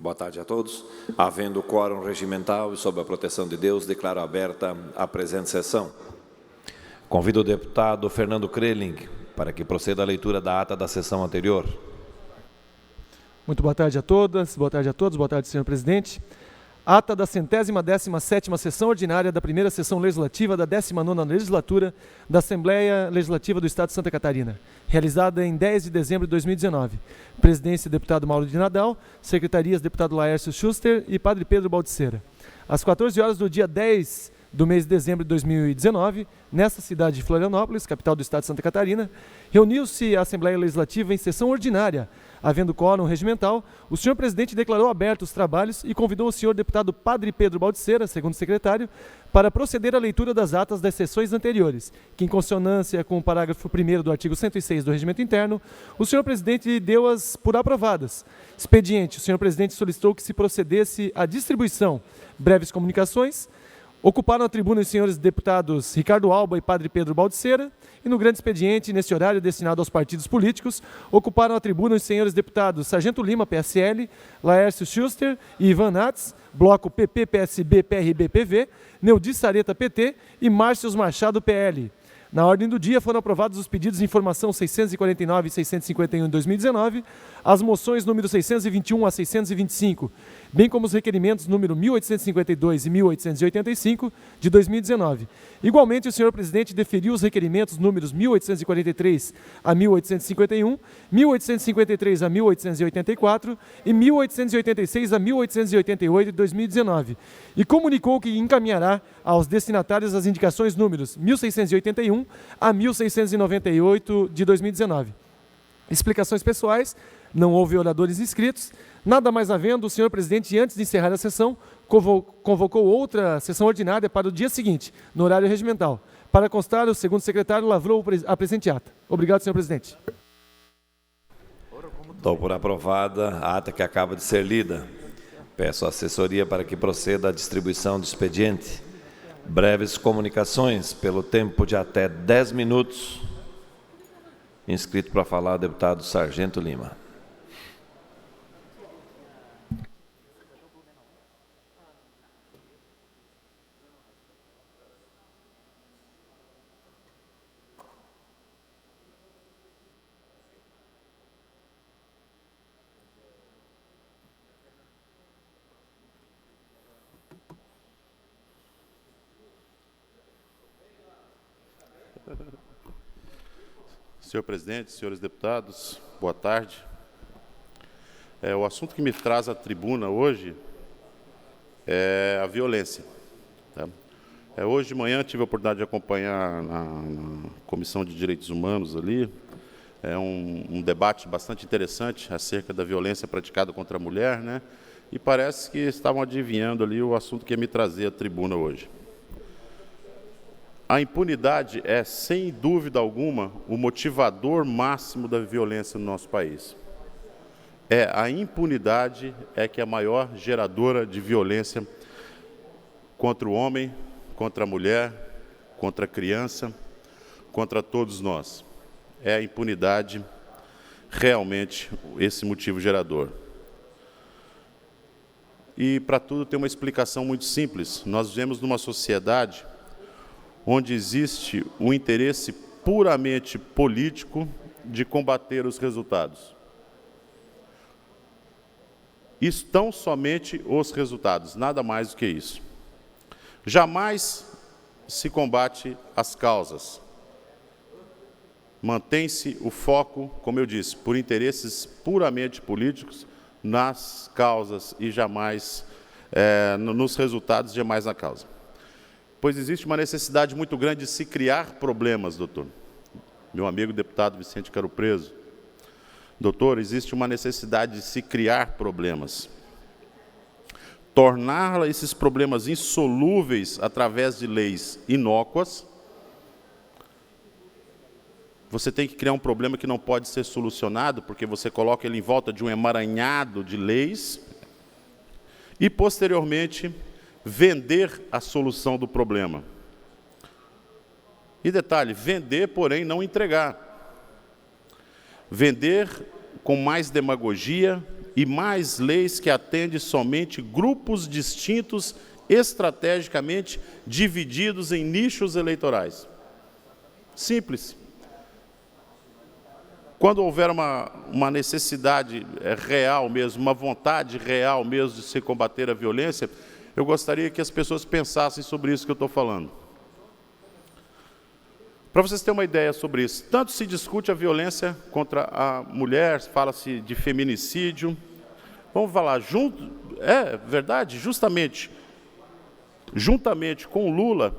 Boa tarde a todos. Havendo quórum regimental e sob a proteção de Deus, declaro aberta a presente sessão. Convido o deputado Fernando Kreling para que proceda a leitura da ata da sessão anterior. Muito boa tarde a todas, boa tarde a todos, boa tarde, senhor presidente. Ata da 117ª sessão ordinária da primeira sessão legislativa da 19ª legislatura da Assembleia Legislativa do Estado de Santa Catarina, realizada em 10 de dezembro de 2019. Presidência, deputado Mauro de Nadal, secretarias, deputado Laércio Schuster e padre Pedro Baldiceira. Às 14 horas do dia 10 do mês de dezembro de 2019, nesta cidade de Florianópolis, capital do Estado de Santa Catarina, reuniu-se a Assembleia Legislativa em sessão ordinária. Havendo quórum regimental, o senhor presidente declarou abertos os trabalhos e convidou o senhor deputado padre Pedro Baldiceira, segundo secretário, para proceder à leitura das atas das sessões anteriores, que, em consonância com o parágrafo 1º do artigo 106 do Regimento Interno, o senhor presidente deu-as por aprovadas. Expediente, o senhor presidente solicitou que se procedesse à distribuição. Breves comunicações. Ocuparam a tribuna os senhores deputados Ricardo Alba e padre Pedro Baldiceira, e no grande expediente, nesse horário destinado aos partidos políticos, ocuparam a tribuna os senhores deputados Sargento Lima, PSL, Laércio Schuster e Ivan Nats, bloco PP, PSB, PRB, PV, Neudi Sareta, PT e Márcios Machado, PL. Na ordem do dia foram aprovados os pedidos de informação 649 e 651 de 2019, as moções número 621 a 625, bem como os requerimentos número 1852 e 1885 de 2019. Igualmente, o senhor presidente deferiu os requerimentos números 1843 a 1851, 1853 a 1884 e 1886 a 1888 de 2019, e comunicou que encaminhará aos destinatários as indicações números 1681 a 1698 de 2019. Explicações pessoais, não houve oradores inscritos. Nada mais havendo, o senhor presidente, antes de encerrar a sessão, convocou outra sessão ordinária para o dia seguinte, no horário regimental. Para constar, o segundo secretário lavrou a presente ata. Obrigado, senhor presidente. Dou por aprovada a ata que acaba de ser lida. Peço à assessoria para que proceda à distribuição do expediente. Breves comunicações, pelo tempo de até 10 minutos. Inscrito para falar, deputado Sargento Lima. Senhor presidente, senhores deputados, boa tarde. O assunto que me traz à tribuna hoje é a violência. Tá? Hoje de manhã tive a oportunidade de acompanhar na Comissão de Direitos Humanos ali, um debate bastante interessante acerca da violência praticada contra a mulher, né? E parece que estavam adivinhando ali o assunto que ia me trazer à tribuna hoje. A impunidade é, sem dúvida alguma, o motivador máximo da violência no nosso país. A impunidade é que é a maior geradora de violência contra o homem, contra a mulher, contra a criança, contra todos nós. É a impunidade realmente esse motivo gerador. E para tudo tem uma explicação muito simples. Nós vivemos numa sociedade onde existe um interesse puramente político de combater os resultados. Estão somente os resultados, nada mais do que isso. Jamais se combate as causas. Mantém-se o foco, como eu disse, por interesses puramente políticos nas causas e jamais nos resultados, jamais na causa. Pois existe uma necessidade muito grande de se criar problemas, doutor. Meu amigo deputado Vicente Caro Preso. Doutor, existe uma necessidade de se criar problemas. Tornar esses problemas insolúveis através de leis inócuas. Você tem que criar um problema que não pode ser solucionado, porque você coloca ele em volta de um emaranhado de leis. E, posteriormente, vender a solução do problema. E detalhe, vender, porém, não entregar. Vender com mais demagogia e mais leis que atendem somente grupos distintos, estrategicamente divididos em nichos eleitorais. Simples. Quando houver uma necessidade real mesmo, uma vontade real mesmo de se combater a violência, eu gostaria que as pessoas pensassem sobre isso que eu estou falando. Para vocês terem uma ideia sobre isso, tanto se discute a violência contra a mulher, fala-se de feminicídio. Vamos falar, juntamente com Lula,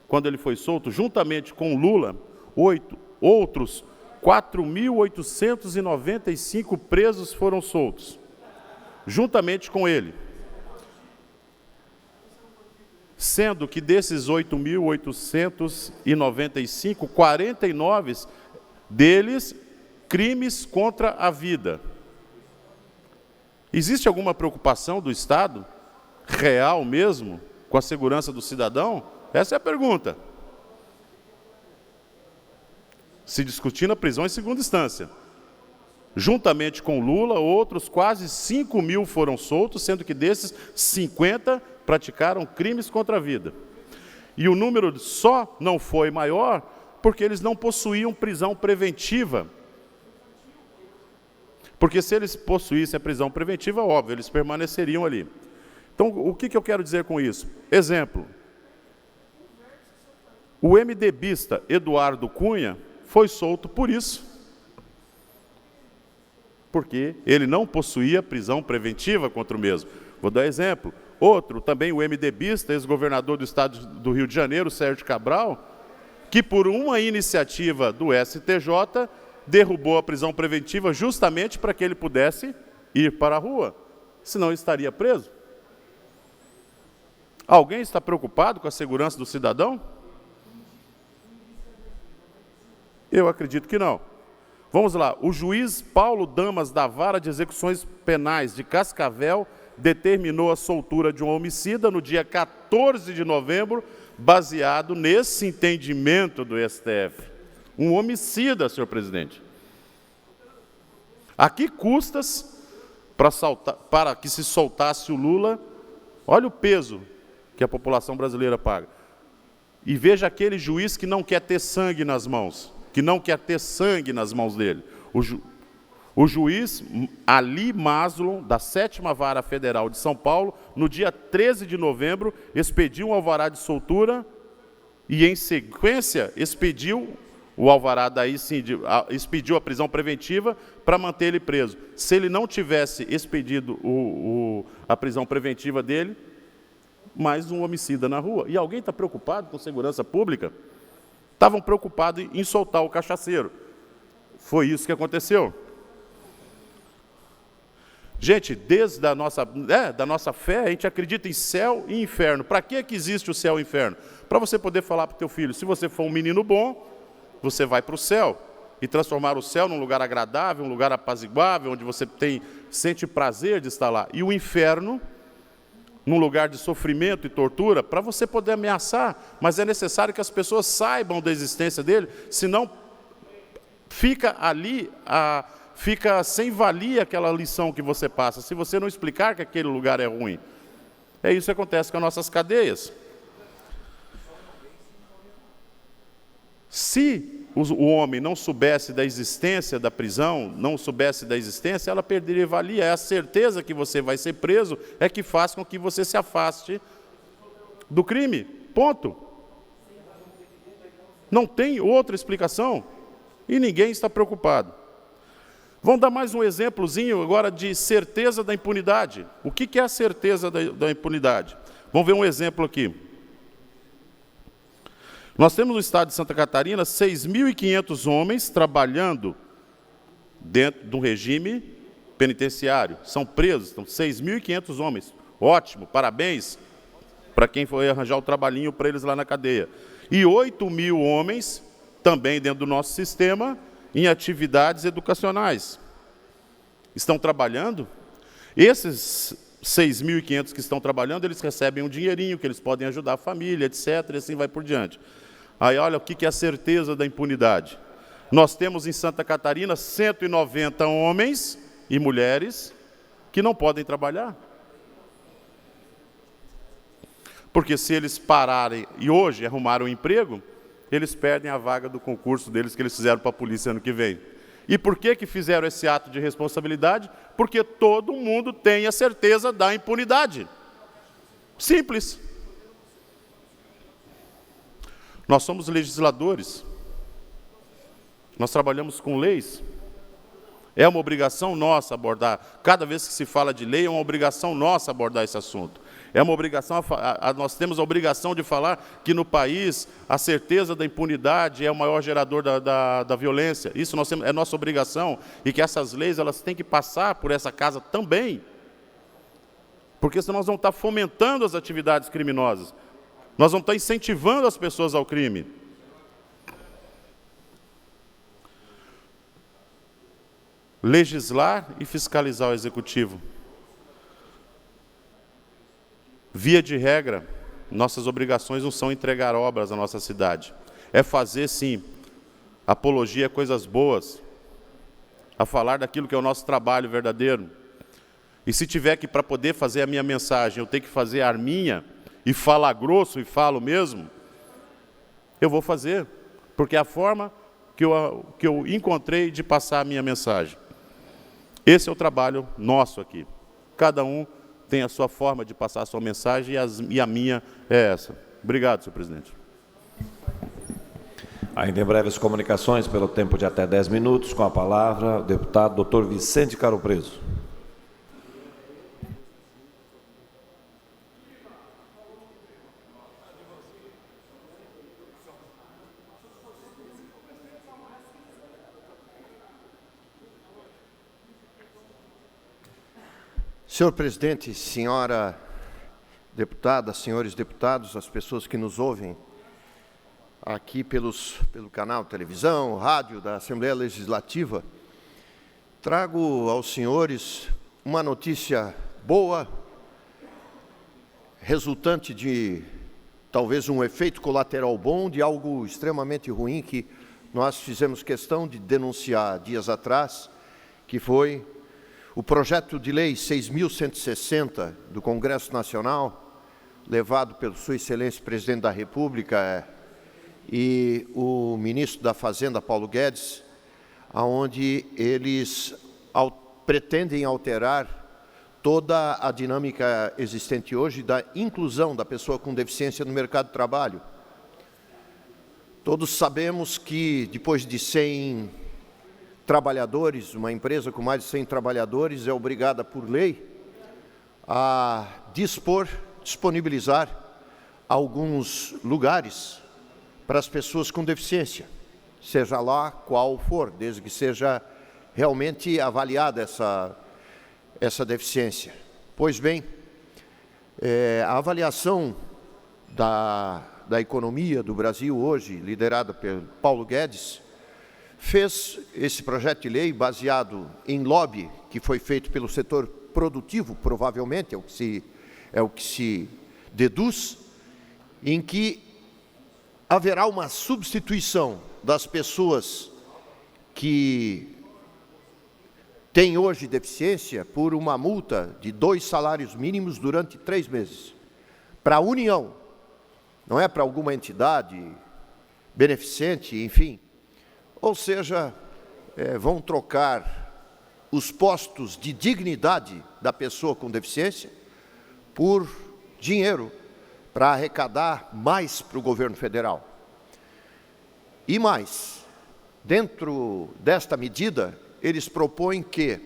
quando ele foi solto, juntamente com Lula, 4.895 presos foram soltos, juntamente com ele. Sendo que desses 8.895, 49 deles crimes contra a vida. Existe alguma preocupação do Estado, real mesmo, com a segurança do cidadão? Essa é a pergunta. Se discutindo a prisão em segunda instância. Juntamente com Lula, outros quase 5.000 foram soltos, sendo que desses 50 praticaram crimes contra a vida. E o número só não foi maior porque eles não possuíam prisão preventiva. Porque se eles possuíssem a prisão preventiva, óbvio, eles permaneceriam ali. Então, o que eu quero dizer com isso? Exemplo. O MDBista Eduardo Cunha foi solto por isso. Porque ele não possuía prisão preventiva contra o mesmo. Vou dar exemplo. Outro, também o MDBista, ex-governador do estado do Rio de Janeiro, Sérgio Cabral, que por uma iniciativa do STJ, derrubou a prisão preventiva justamente para que ele pudesse ir para a rua, senão ele estaria preso. Alguém está preocupado com a segurança do cidadão? Eu acredito que não. Vamos lá, o juiz Paulo Damas da Vara de Execuções Penais de Cascavel determinou a soltura de um homicida no dia 14 de novembro, baseado nesse entendimento do STF. Um homicida, senhor presidente. A que custas para que se soltasse o Lula? Olha o peso que a população brasileira paga. E veja aquele juiz que não quer ter sangue nas mãos, dele. O juiz Ali Maslon, da 7ª Vara Federal de São Paulo, no dia 13 de novembro, expediu um alvará de soltura e, em sequência, expediu o alvará, expediu a prisão preventiva para manter ele preso. Se ele não tivesse expedido a prisão preventiva dele, mais um homicida na rua. E alguém está preocupado com segurança pública? Estavam preocupados em soltar o cachaceiro. Foi isso que aconteceu. Gente, desde da nossa fé, a gente acredita em céu e inferno. Para que existe o céu e o inferno? Para você poder falar para o teu filho, se você for um menino bom, você vai para o céu. E transformar o céu num lugar agradável, um lugar apaziguável, onde você sente prazer de estar lá. E o inferno, num lugar de sofrimento e tortura, para você poder ameaçar. Mas é necessário que as pessoas saibam da existência dele, senão fica ali fica sem valia aquela lição que você passa, se você não explicar que aquele lugar é ruim. É isso que acontece com as nossas cadeias. Se o homem não soubesse da existência da prisão, não soubesse da existência, ela perderia valia. É a certeza que você vai ser preso é que faz com que você se afaste do crime. Ponto. Não tem outra explicação. E ninguém está preocupado. Vamos dar mais um exemplozinho agora de certeza da impunidade. O que é a certeza da impunidade? Vamos ver um exemplo aqui. Nós temos no estado de Santa Catarina 6.500 homens trabalhando dentro de um regime penitenciário. São presos, então 6.500 homens. Ótimo, parabéns para quem foi arranjar o trabalhinho para eles lá na cadeia. E 8.000 homens, também dentro do nosso sistema, em atividades educacionais. Estão trabalhando? Esses 6.500 que estão trabalhando, eles recebem um dinheirinho, que eles podem ajudar a família, etc., e assim vai por diante. Aí olha o que é a certeza da impunidade. Nós temos em Santa Catarina 190 homens e mulheres que não podem trabalhar. Porque se eles pararem e hoje arrumaram um emprego, eles perdem a vaga do concurso deles que eles fizeram para a polícia ano que vem. E por que fizeram esse ato de responsabilidade? Porque todo mundo tem a certeza da impunidade. Simples. Nós somos legisladores. Nós trabalhamos com leis. É uma obrigação nossa abordar. Cada vez que se fala de lei, é uma obrigação nossa abordar esse assunto. É uma obrigação, nós temos a obrigação de falar que no país a certeza da impunidade é o maior gerador da violência. Isso é nossa obrigação, e que essas leis elas têm que passar por essa casa também. Porque senão nós vamos estar fomentando as atividades criminosas. Nós vamos estar incentivando as pessoas ao crime. Legislar e fiscalizar o executivo. Via de regra, nossas obrigações não são entregar obras à nossa cidade. É fazer, sim, apologia a coisas boas, a falar daquilo que é o nosso trabalho verdadeiro. E se tiver que, para poder fazer a minha mensagem, eu tenho que fazer a minha, e falar grosso, e falo mesmo, eu vou fazer, porque é a forma que eu encontrei de passar a minha mensagem. Esse é o trabalho nosso aqui. Cada um tem a sua forma de passar a sua mensagem, e a minha é essa. Obrigado, senhor presidente. Ainda em breves comunicações, pelo tempo de até 10 minutos, com a palavra o deputado Dr. Vicente Caro Preso. Senhor presidente, senhora deputada, senhores deputados, as pessoas que nos ouvem aqui pelo canal televisão, rádio da Assembleia Legislativa, trago aos senhores uma notícia boa, resultante de talvez um efeito colateral bom de algo extremamente ruim que nós fizemos questão de denunciar dias atrás, que foi o projeto de lei 6.160 do Congresso Nacional, levado pelo Sua Excelência Presidente da República e o Ministro da Fazenda, Paulo Guedes, onde eles pretendem alterar toda a dinâmica existente hoje da inclusão da pessoa com deficiência no mercado de trabalho. Todos sabemos que depois de 100 trabalhadores, uma empresa com mais de 100 trabalhadores é obrigada por lei a disponibilizar alguns lugares para as pessoas com deficiência, seja lá qual for, desde que seja realmente avaliada essa deficiência. Pois bem, a avaliação da economia do Brasil hoje, liderada pelo Paulo Guedes, fez esse projeto de lei baseado em lobby que foi feito pelo setor produtivo, provavelmente, é o que se deduz, em que haverá uma substituição das pessoas que têm hoje deficiência por uma multa de 2 salários mínimos durante 3 meses. Para a União, não é para alguma entidade beneficente, enfim. Ou seja, vão trocar os postos de dignidade da pessoa com deficiência por dinheiro para arrecadar mais para o governo federal. E mais, dentro desta medida, eles propõem que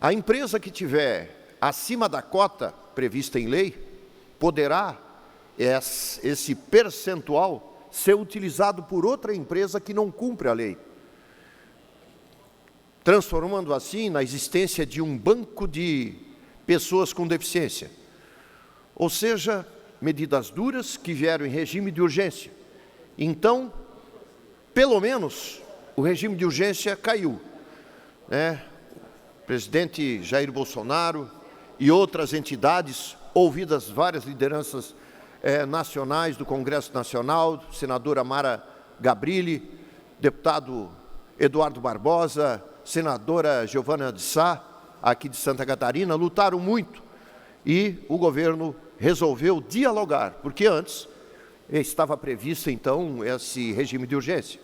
a empresa que tiver acima da cota prevista em lei, poderá esse percentual ser utilizado por outra empresa que não cumpre a lei, transformando assim na existência de um banco de pessoas com deficiência. Ou seja, medidas duras que vieram em regime de urgência. Então, pelo menos, o regime de urgência caiu, né? O presidente Jair Bolsonaro e outras entidades, ouvidas várias lideranças nacionais do Congresso Nacional, senadora Mara Gabrilli, deputado Eduardo Barbosa, senadora Giovana de Sá, aqui de Santa Catarina, lutaram muito e o governo resolveu dialogar, porque antes estava previsto, então, esse regime de urgência.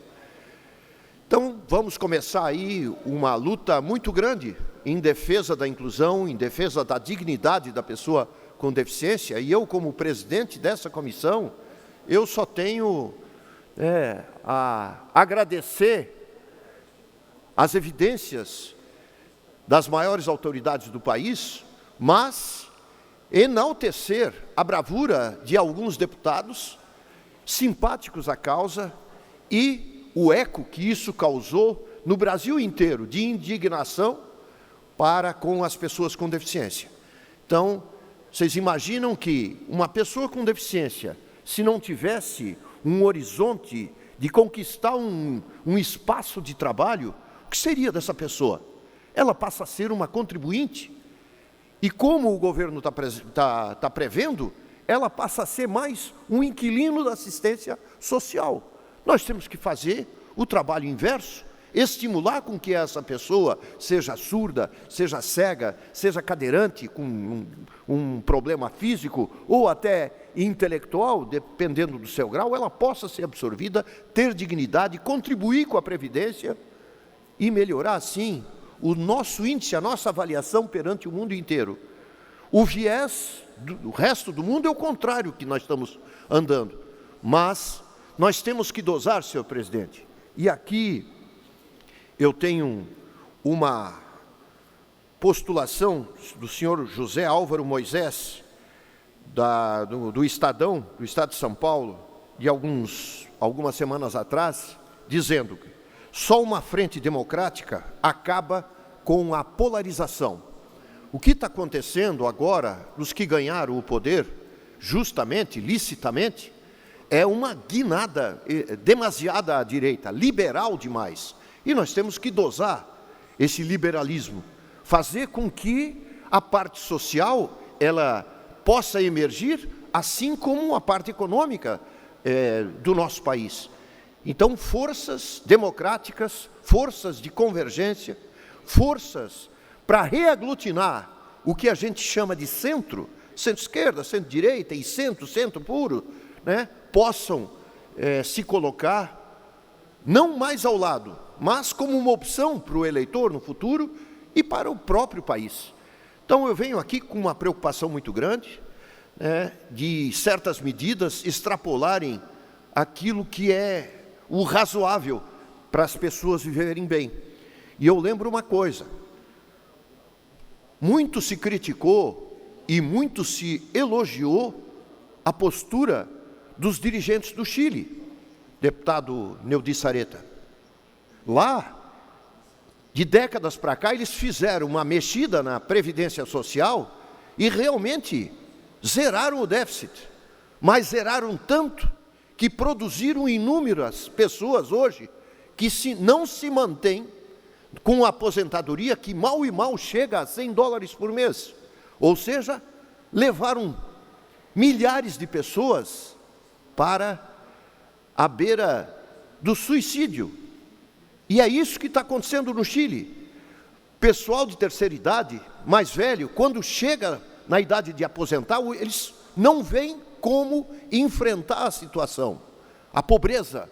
Então, vamos começar aí uma luta muito grande em defesa da inclusão, em defesa da dignidade da pessoa com deficiência, e eu, como presidente dessa comissão, eu só tenho a agradecer as evidências das maiores autoridades do país, mas enaltecer a bravura de alguns deputados simpáticos à causa e o eco que isso causou no Brasil inteiro, de indignação para com as pessoas com deficiência. Então, vocês imaginam que uma pessoa com deficiência, se não tivesse um horizonte de conquistar um espaço de trabalho, o que seria dessa pessoa? Ela passa a ser uma contribuinte. E como o governo está prevendo, ela passa a ser mais um inquilino da assistência social. Nós temos que fazer o trabalho inverso, estimular com que essa pessoa seja surda, seja cega, seja cadeirante, com um problema físico ou até intelectual, dependendo do seu grau, ela possa ser absorvida, ter dignidade, contribuir com a Previdência e melhorar, assim, o nosso índice, a nossa avaliação perante o mundo inteiro. O viés do resto do mundo é o contrário que nós estamos andando. Mas nós temos que dosar, senhor presidente. E aqui eu tenho uma postulação do senhor José Álvaro Moisés, do Estadão, do Estado de São Paulo, de algumas semanas atrás, dizendo que só uma frente democrática acaba com a polarização. O que está acontecendo agora, os que ganharam o poder, justamente, licitamente, é uma guinada demasiada à direita, liberal demais. E nós temos que dosar esse liberalismo, fazer com que a parte social ela possa emergir, assim como a parte econômica do nosso país. Então, forças democráticas, forças de convergência, forças para reaglutinar o que a gente chama de centro, centro-esquerda, centro-direita e centro puro, né, possam se colocar não mais ao lado, mas como uma opção para o eleitor no futuro e para o próprio país. Então, eu venho aqui com uma preocupação muito grande, de certas medidas extrapolarem aquilo que é o razoável para as pessoas viverem bem. E eu lembro uma coisa, muito se criticou e muito se elogiou a postura dos dirigentes do Chile, deputado Neudi Sareta. Lá, de décadas para cá, eles fizeram uma mexida na Previdência Social e realmente zeraram o déficit, mas zeraram tanto que produziram inúmeras pessoas hoje que não se mantêm com a aposentadoria que mal e mal chega a $100 por mês. Ou seja, levaram milhares de pessoas para a beira do suicídio. E é isso que está acontecendo no Chile. Pessoal de terceira idade, mais velho, quando chega na idade de aposentar, eles não veem como enfrentar a situação. A pobreza,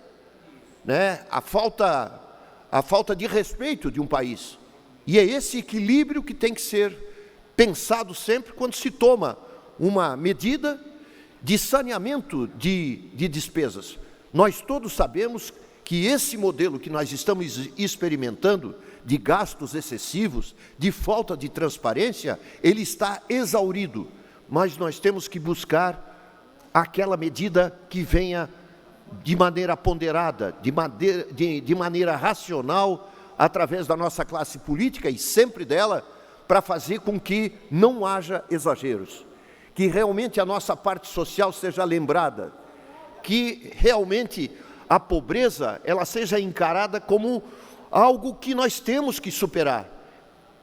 né? a falta de respeito de um país. E é esse equilíbrio que tem que ser pensado sempre quando se toma uma medida de saneamento de despesas. Nós todos sabemos que esse modelo que nós estamos experimentando de gastos excessivos, de falta de transparência, ele está exaurido. Mas nós temos que buscar aquela medida que venha de maneira ponderada, de maneira racional, através da nossa classe política e sempre dela, para fazer com que não haja exageros, que realmente a nossa parte social seja lembrada, que realmente a pobreza ela seja encarada como algo que nós temos que superar,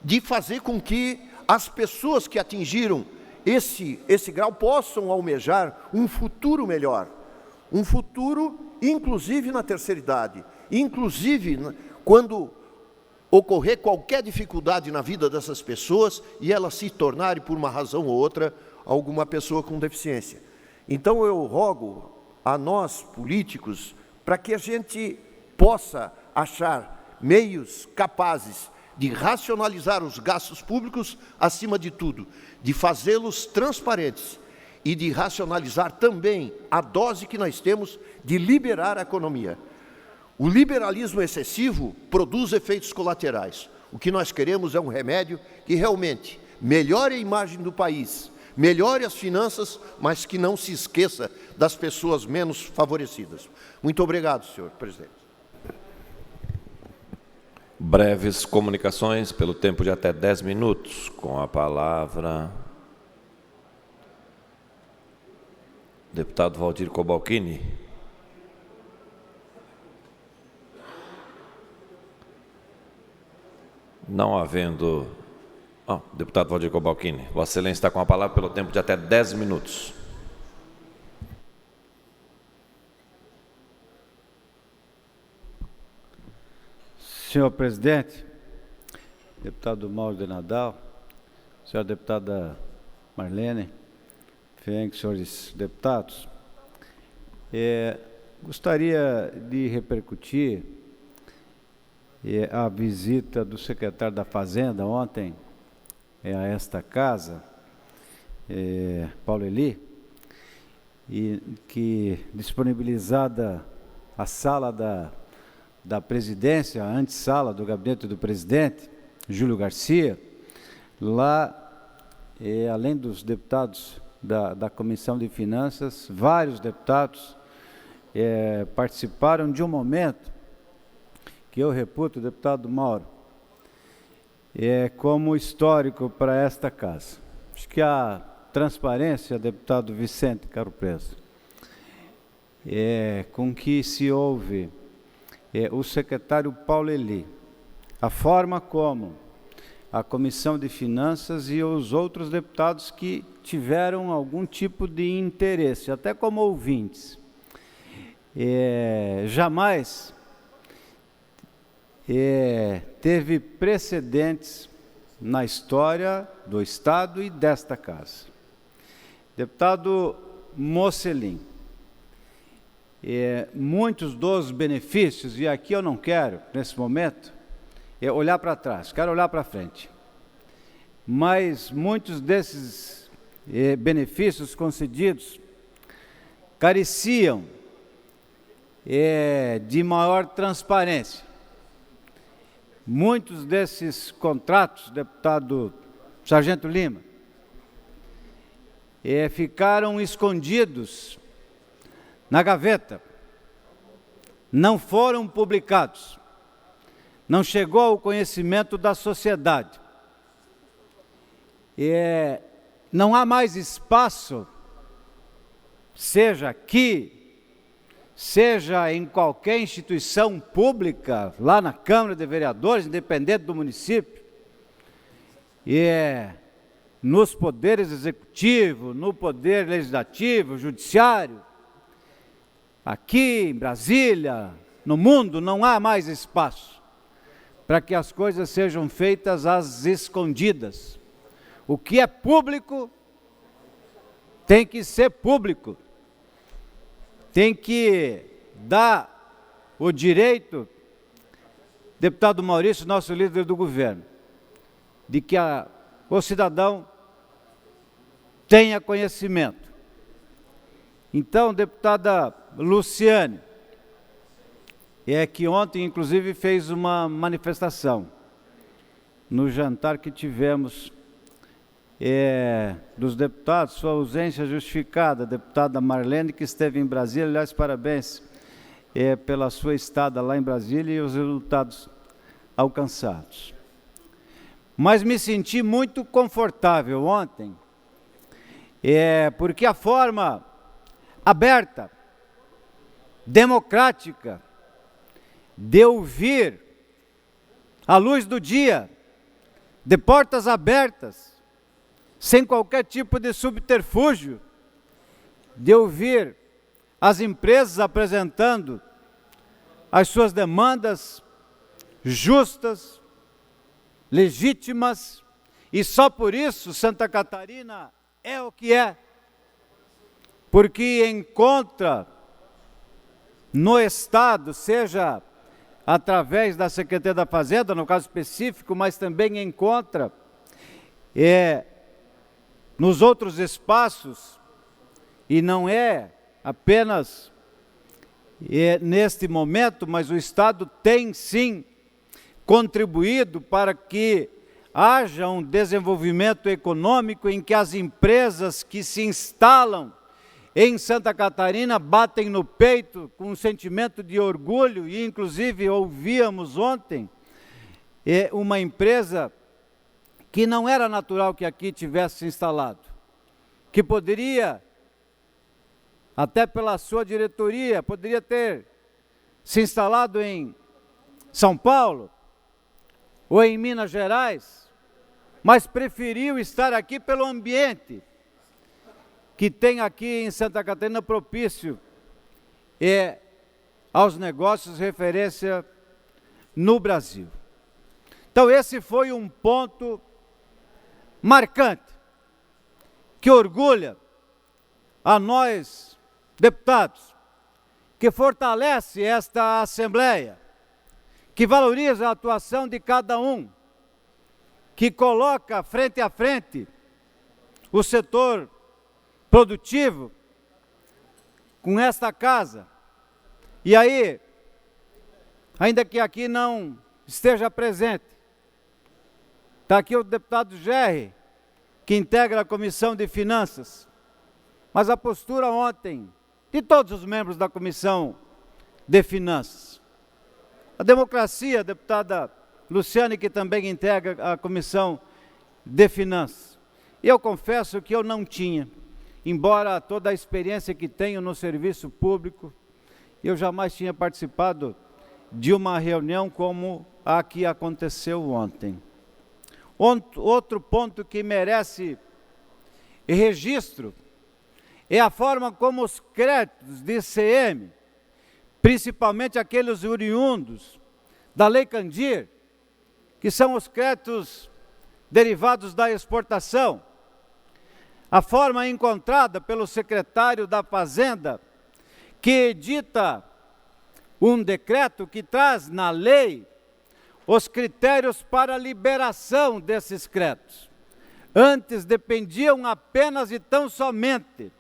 de fazer com que as pessoas que atingiram esse grau possam almejar um futuro melhor, um futuro inclusive na terceira idade, inclusive quando ocorrer qualquer dificuldade na vida dessas pessoas e elas se tornarem, por uma razão ou outra, alguma pessoa com deficiência. Então eu rogo a nós, políticos, para que a gente possa achar meios capazes de racionalizar os gastos públicos, acima de tudo, de fazê-los transparentes e de racionalizar também a dose que nós temos de liberar a economia. O liberalismo excessivo produz efeitos colaterais. O que nós queremos é um remédio que realmente melhore a imagem do país, melhore as finanças, mas que não se esqueça das pessoas menos favorecidas. Muito obrigado, senhor presidente. Breves comunicações, pelo tempo de até 10 minutos. Com a palavra, deputado Valdir Cobalcini. Não havendo... deputado Valdir Cobalcini, Vossa Excelência está com a palavra pelo tempo de até 10 minutos. Senhor presidente, deputado Mauro de Nadal, senhora deputada Marlene, senhores deputados, gostaria de repercutir a visita do secretário da Fazenda ontem a esta casa, Paulo Eli, e que disponibilizada a sala da presidência, a antessala do gabinete do presidente, Júlio Garcia, lá, além dos deputados da Comissão de Finanças, vários deputados participaram de um momento que eu reputo, deputado Mauro, como histórico para esta casa. Acho que a transparência, deputado Vicente Caro Preso, com que se ouve o secretário Paulo Eli, a forma como a Comissão de Finanças e os outros deputados que tiveram algum tipo de interesse, até como ouvintes, jamais teve precedentes na história do Estado e desta casa. Deputado Mocelin, muitos dos benefícios, e aqui eu não quero, nesse momento, olhar para trás, quero olhar para frente, mas muitos desses benefícios concedidos careciam de maior transparência. Muitos desses contratos, deputado Sargento Lima, ficaram escondidos na gaveta, não foram publicados, não chegou ao conhecimento da sociedade. Não há mais espaço, seja aqui, seja em qualquer instituição pública, lá na Câmara de Vereadores, independente do município, nos poderes executivo, no poder legislativo, judiciário, aqui em Brasília, no mundo, não há mais espaço para que as coisas sejam feitas às escondidas. O que é público tem que ser público. Tem que dar o direito, deputado Maurício, nosso líder do governo, de que o cidadão tenha conhecimento. Então, deputada Luciane, que ontem, inclusive, fez uma manifestação no jantar que tivemos dos deputados, sua ausência justificada, deputada Marlene, que esteve em Brasília, aliás, parabéns pela sua estada lá em Brasília e os resultados alcançados. Mas me senti muito confortável ontem, porque a forma aberta, democrática, de ouvir, à luz do dia, de portas abertas, sem qualquer tipo de subterfúgio, de ouvir as empresas apresentando as suas demandas justas, legítimas, e só por isso Santa Catarina é o que é, porque encontra no Estado, seja através da Secretaria da Fazenda, no caso específico, mas também encontra nos outros espaços, e não é apenas neste momento, mas o Estado tem sim contribuído para que haja um desenvolvimento econômico em que as empresas que se instalam em Santa Catarina batem no peito com um sentimento de orgulho, e inclusive ouvíamos ontem uma empresa que não era natural que aqui tivesse se instalado, que poderia, até pela sua diretoria, poderia ter se instalado em São Paulo ou em Minas Gerais, mas preferiu estar aqui pelo ambiente que tem aqui em Santa Catarina propício aos negócios referência no Brasil. Então esse foi um ponto marcante, que orgulha a nós, deputados, que fortalece esta Assembleia, que valoriza a atuação de cada um, que coloca frente a frente o setor produtivo com esta casa. E aí, ainda que aqui não esteja presente, está aqui o deputado Gerry, que integra a Comissão de Finanças, mas a postura ontem de todos os membros da Comissão de Finanças, a democracia, a deputada Luciane, que também integra a Comissão de Finanças, e eu confesso que eu não tinha, embora toda a experiência que tenho no serviço público, eu jamais tinha participado de uma reunião como a que aconteceu ontem. Outro ponto que merece registro é a forma como os créditos de ICM, principalmente aqueles oriundos da Lei Candir, que são os créditos derivados da exportação, a forma encontrada pelo secretário da Fazenda, que edita um decreto que traz na lei os critérios para a liberação desses créditos. Antes dependiam apenas e tão somente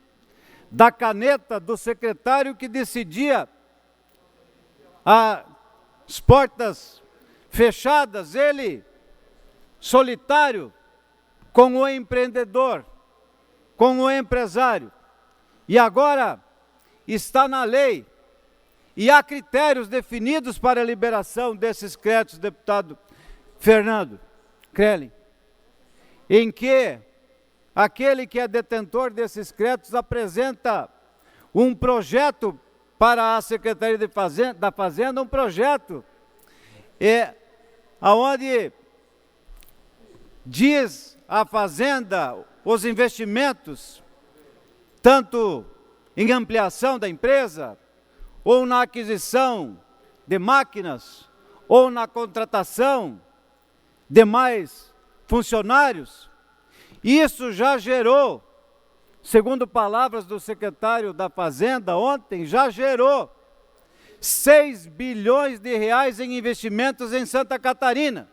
da caneta do secretário, que decidia as portas fechadas, ele solitário, com o empreendedor, com o empresário. E agora está na lei, e há critérios definidos para a liberação desses créditos, deputado Fernando Crelin, em que aquele que é detentor desses créditos apresenta um projeto para a Secretaria da Fazenda, um projeto aonde diz a Fazenda os investimentos, tanto em ampliação da empresa, ou na aquisição de máquinas, ou na contratação de mais funcionários. Isso já gerou, segundo palavras do secretário da Fazenda ontem, já gerou 6 bilhões de reais em investimentos em Santa Catarina.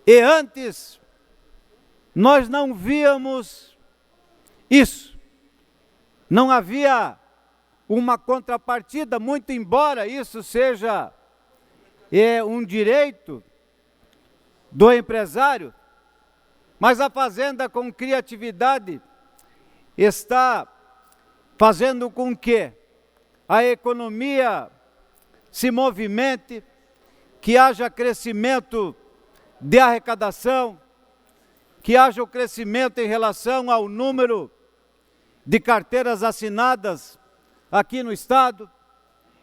E antes, nós não víamos isso. Não havia uma contrapartida, muito embora isso seja um direito do empresário, mas a Fazenda, com criatividade, está fazendo com que a economia se movimente, que haja crescimento de arrecadação, que haja o crescimento em relação ao número de carteiras assinadas aqui no Estado,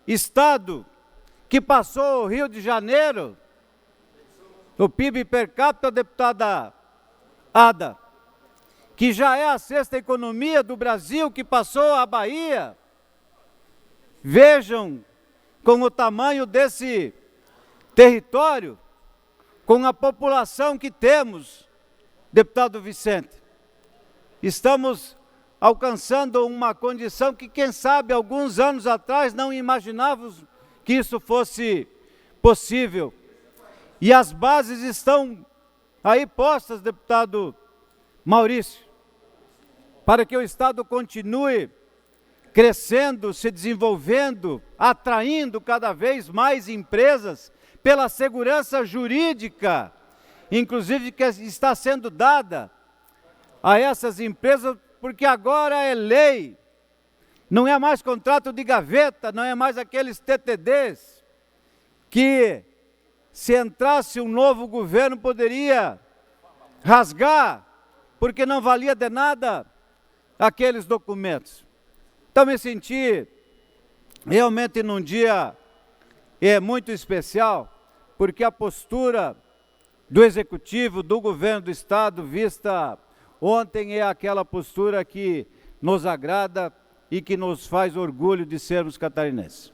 Estado que passou o Rio de Janeiro, o PIB per capita, deputada Ada, que já é a 6ª economia do Brasil, que passou a Bahia. Vejam com o tamanho desse território, com a população que temos, deputado Vicente, estamos alcançando uma condição que, quem sabe, alguns anos atrás não imaginávamos que isso fosse possível. E as bases estão aí postas, deputado Maurício, para que o Estado continue crescendo, se desenvolvendo, atraindo cada vez mais empresas pela segurança jurídica, inclusive que está sendo dada a essas empresas, porque agora é lei, não é mais contrato de gaveta, não é mais aqueles TTDs que, se entrasse um novo governo, poderia rasgar, porque não valia de nada aqueles documentos. Então me senti realmente num dia muito especial, porque a postura do Executivo, do Governo do Estado, vista ontem, é aquela postura que nos agrada e que nos faz orgulho de sermos catarinenses.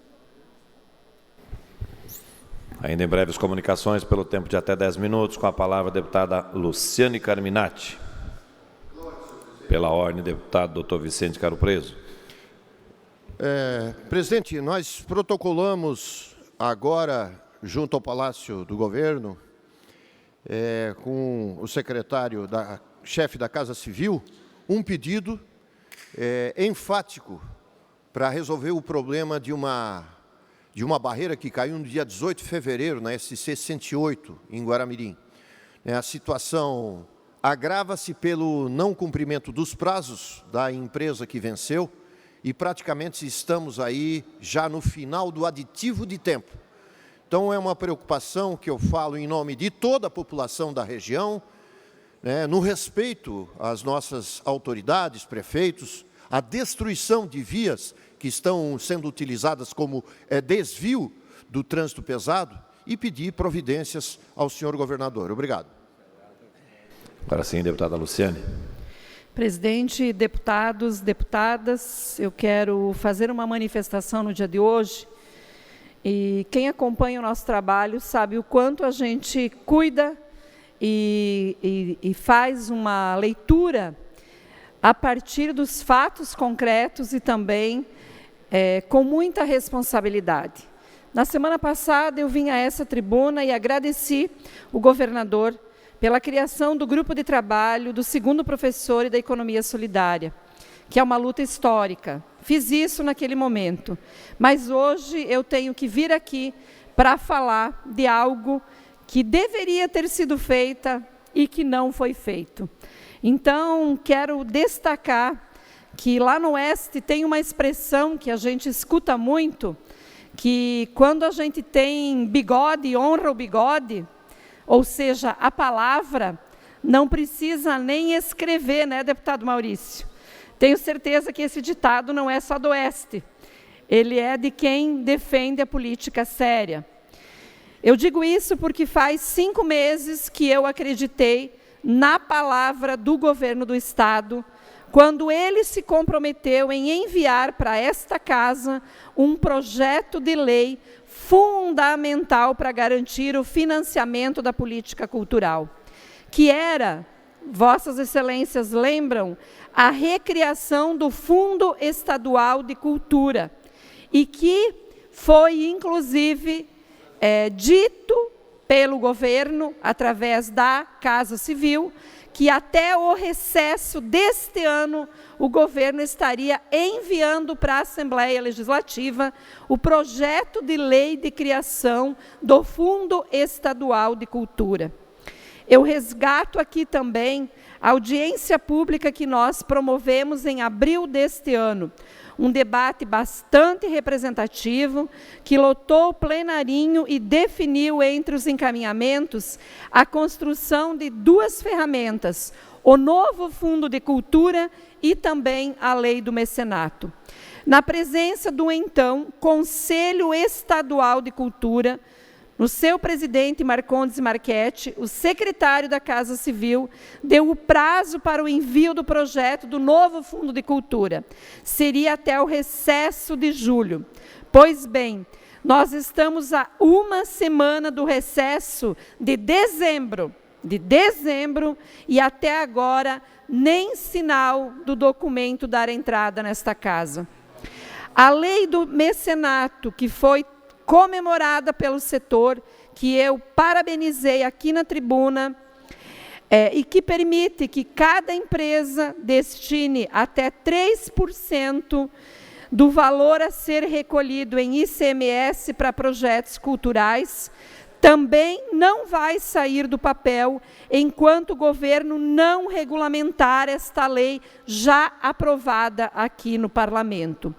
Ainda em breves comunicações, pelo tempo de até 10 minutos, com a palavra a deputada Luciane Carminati. Pela ordem, deputado Dr. Vicente Caro Preso. Presidente, nós protocolamos agora, junto ao Palácio do Governo, com o secretário, chefe da Casa Civil, um pedido enfático para resolver o problema de uma barreira que caiu no dia 18 de fevereiro, na SC 108, em Guaramirim. A situação agrava-se pelo não cumprimento dos prazos da empresa que venceu, e praticamente estamos aí já no final do aditivo de tempo. Então é uma preocupação que eu falo em nome de toda a população da região, no respeito às nossas autoridades, prefeitos, a destruição de vias que estão sendo utilizadas como desvio do trânsito pesado, e pedir providências ao senhor governador. Obrigado. Agora sim, deputada Luciane. Presidente, deputados, deputadas, eu quero fazer uma manifestação no dia de hoje, e quem acompanha o nosso trabalho sabe o quanto a gente cuida e faz uma leitura a partir dos fatos concretos e também com muita responsabilidade. Na semana passada eu vim a essa tribuna e agradeci o governador pela criação do grupo de trabalho do segundo professor e da economia solidária, que é uma luta histórica. Fiz isso naquele momento, mas hoje eu tenho que vir aqui para falar de algo que deveria ter sido feita e que não foi feito. Então, quero destacar que lá no Oeste tem uma expressão que a gente escuta muito, que quando a gente tem bigode, honra o bigode, ou seja, a palavra não precisa nem escrever, né, deputado Maurício? Tenho certeza que esse ditado não é só do Oeste, ele é de quem defende a política séria. Eu digo isso porque faz 5 meses que eu acreditei na palavra do governo do Estado, quando ele se comprometeu em enviar para esta casa um projeto de lei fundamental para garantir o financiamento da política cultural, que era, Vossas Excelências lembram, a recriação do Fundo Estadual de Cultura, e que foi, inclusive, dito pelo governo, através da Casa Civil, que até o recesso deste ano, o governo estaria enviando para a Assembleia Legislativa o projeto de lei de criação do Fundo Estadual de Cultura. Eu resgato aqui também a audiência pública que nós promovemos em abril deste ano, um debate bastante representativo, que lotou o plenarinho e definiu entre os encaminhamentos a construção de 2 ferramentas, o novo Fundo de Cultura e também a Lei do Mecenato. Na presença do então Conselho Estadual de Cultura, no seu presidente Marcondes Marchetti, o secretário da Casa Civil deu o prazo para o envio do projeto do novo Fundo de Cultura. Seria até o recesso de julho. Pois bem, Nós estamos a uma semana do recesso de dezembro, e até agora nem sinal do documento dar entrada nesta casa. A lei do mecenato, que foi comemorada pelo setor, que eu parabenizei aqui na tribuna, e que permite que cada empresa destine até 3% do valor a ser recolhido em ICMS para projetos culturais, também não vai sair do papel enquanto o governo não regulamentar esta lei já aprovada aqui no parlamento.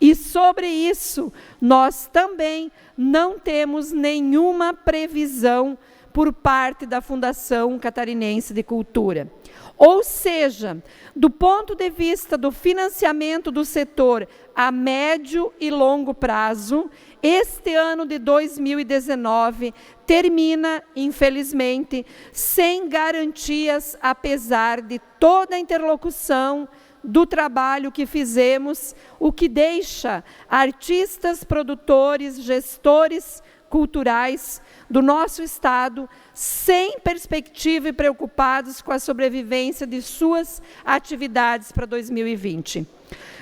E sobre isso, nós também não temos nenhuma previsão por parte da Fundação Catarinense de Cultura. Ou seja, do ponto de vista do financiamento do setor a médio e longo prazo, este ano de 2019 termina, infelizmente, sem garantias, apesar de toda a interlocução do trabalho que fizemos, o que deixa artistas, produtores, gestores culturais do nosso Estado sem perspectiva e preocupados com a sobrevivência de suas atividades para 2020.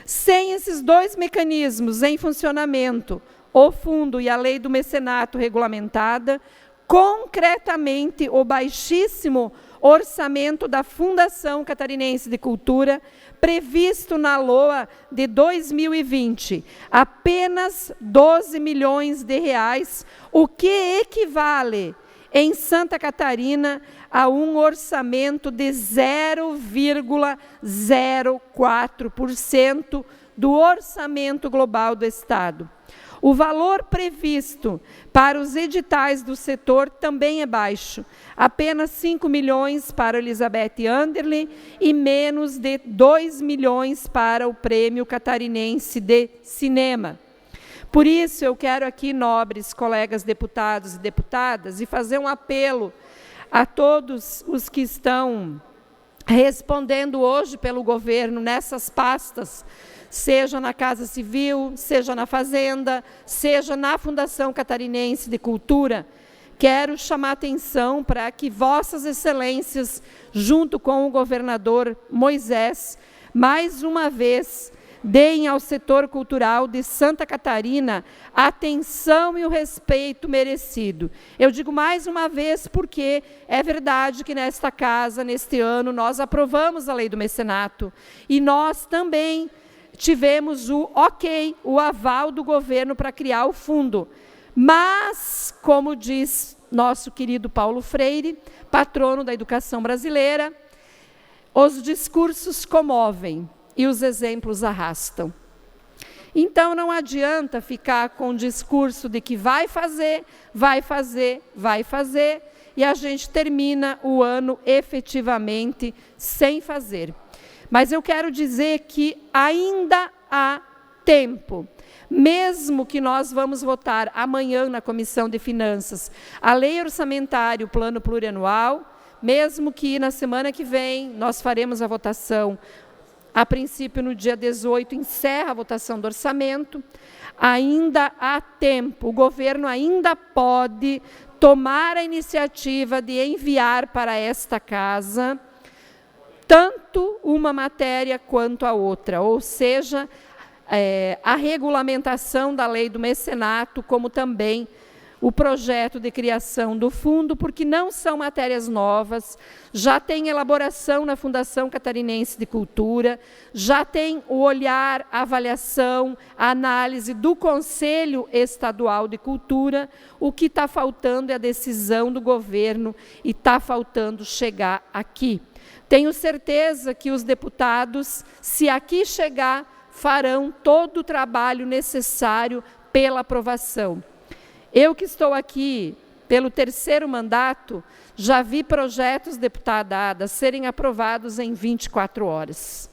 Sem esses dois mecanismos em funcionamento, o fundo e a lei do mecenato regulamentada, concretamente o baixíssimo orçamento da Fundação Catarinense de Cultura, previsto na LOA de 2020, apenas 12 milhões de reais, o que equivale, em Santa Catarina, a um orçamento de 0,04% do orçamento global do Estado. O valor previsto para os editais do setor também é baixo, apenas 5 milhões para Elizabeth Anderle e menos de 2 milhões para o Prêmio Catarinense de Cinema. Por isso, eu quero aqui, nobres colegas deputados e deputadas, e fazer um apelo a todos os que estão respondendo hoje pelo governo nessas pastas, seja na Casa Civil, seja na Fazenda, seja na Fundação Catarinense de Cultura, quero chamar atenção para que vossas excelências, junto com o governador Moisés, mais uma vez, deem ao setor cultural de Santa Catarina a atenção e o respeito merecido. Eu digo mais uma vez porque é verdade que nesta casa, neste ano, nós aprovamos a lei do mecenato e nós também tivemos o ok, o aval do governo para criar o fundo. Mas, como diz nosso querido Paulo Freire, patrono da educação brasileira, os discursos comovem e os exemplos arrastam. Então, não adianta ficar com o discurso de que vai fazer, e a gente termina o ano efetivamente sem fazer. Mas eu quero dizer que ainda há tempo. Mesmo que nós vamos votar amanhã na Comissão de Finanças a lei orçamentária, o plano plurianual, mesmo que na semana que vem nós faremos a votação, a princípio no dia 18 encerra a votação do orçamento, ainda há tempo, o governo ainda pode tomar a iniciativa de enviar para esta casa tanto uma matéria quanto a outra, ou seja, a regulamentação da lei do mecenato, como também o projeto de criação do fundo, porque não são matérias novas, já tem elaboração na Fundação Catarinense de Cultura, já tem o olhar, a avaliação, a análise do Conselho Estadual de Cultura, o que está faltando é a decisão do governo e está faltando chegar aqui. Tenho certeza que os deputados, se aqui chegar, farão todo o trabalho necessário pela aprovação. Eu que estou aqui pelo 3º mandato, já vi projetos, deputada Ada, serem aprovados em 24 horas.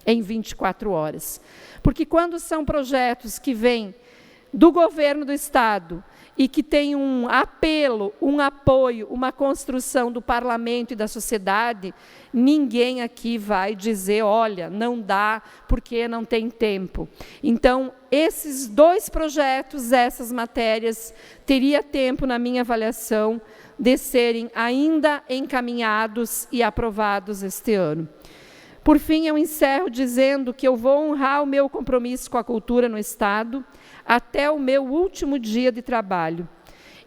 Em 24 horas. Porque quando são projetos que vêm do governo do Estado e que tem um apelo, um apoio, uma construção do parlamento e da sociedade, ninguém aqui vai dizer, olha, não dá porque não tem tempo. Então, esses 2 projetos, essas matérias, teria tempo, na minha avaliação, de serem ainda encaminhados e aprovados este ano. Por fim, eu encerro dizendo que eu vou honrar o meu compromisso com a cultura no Estado até o meu último dia de trabalho.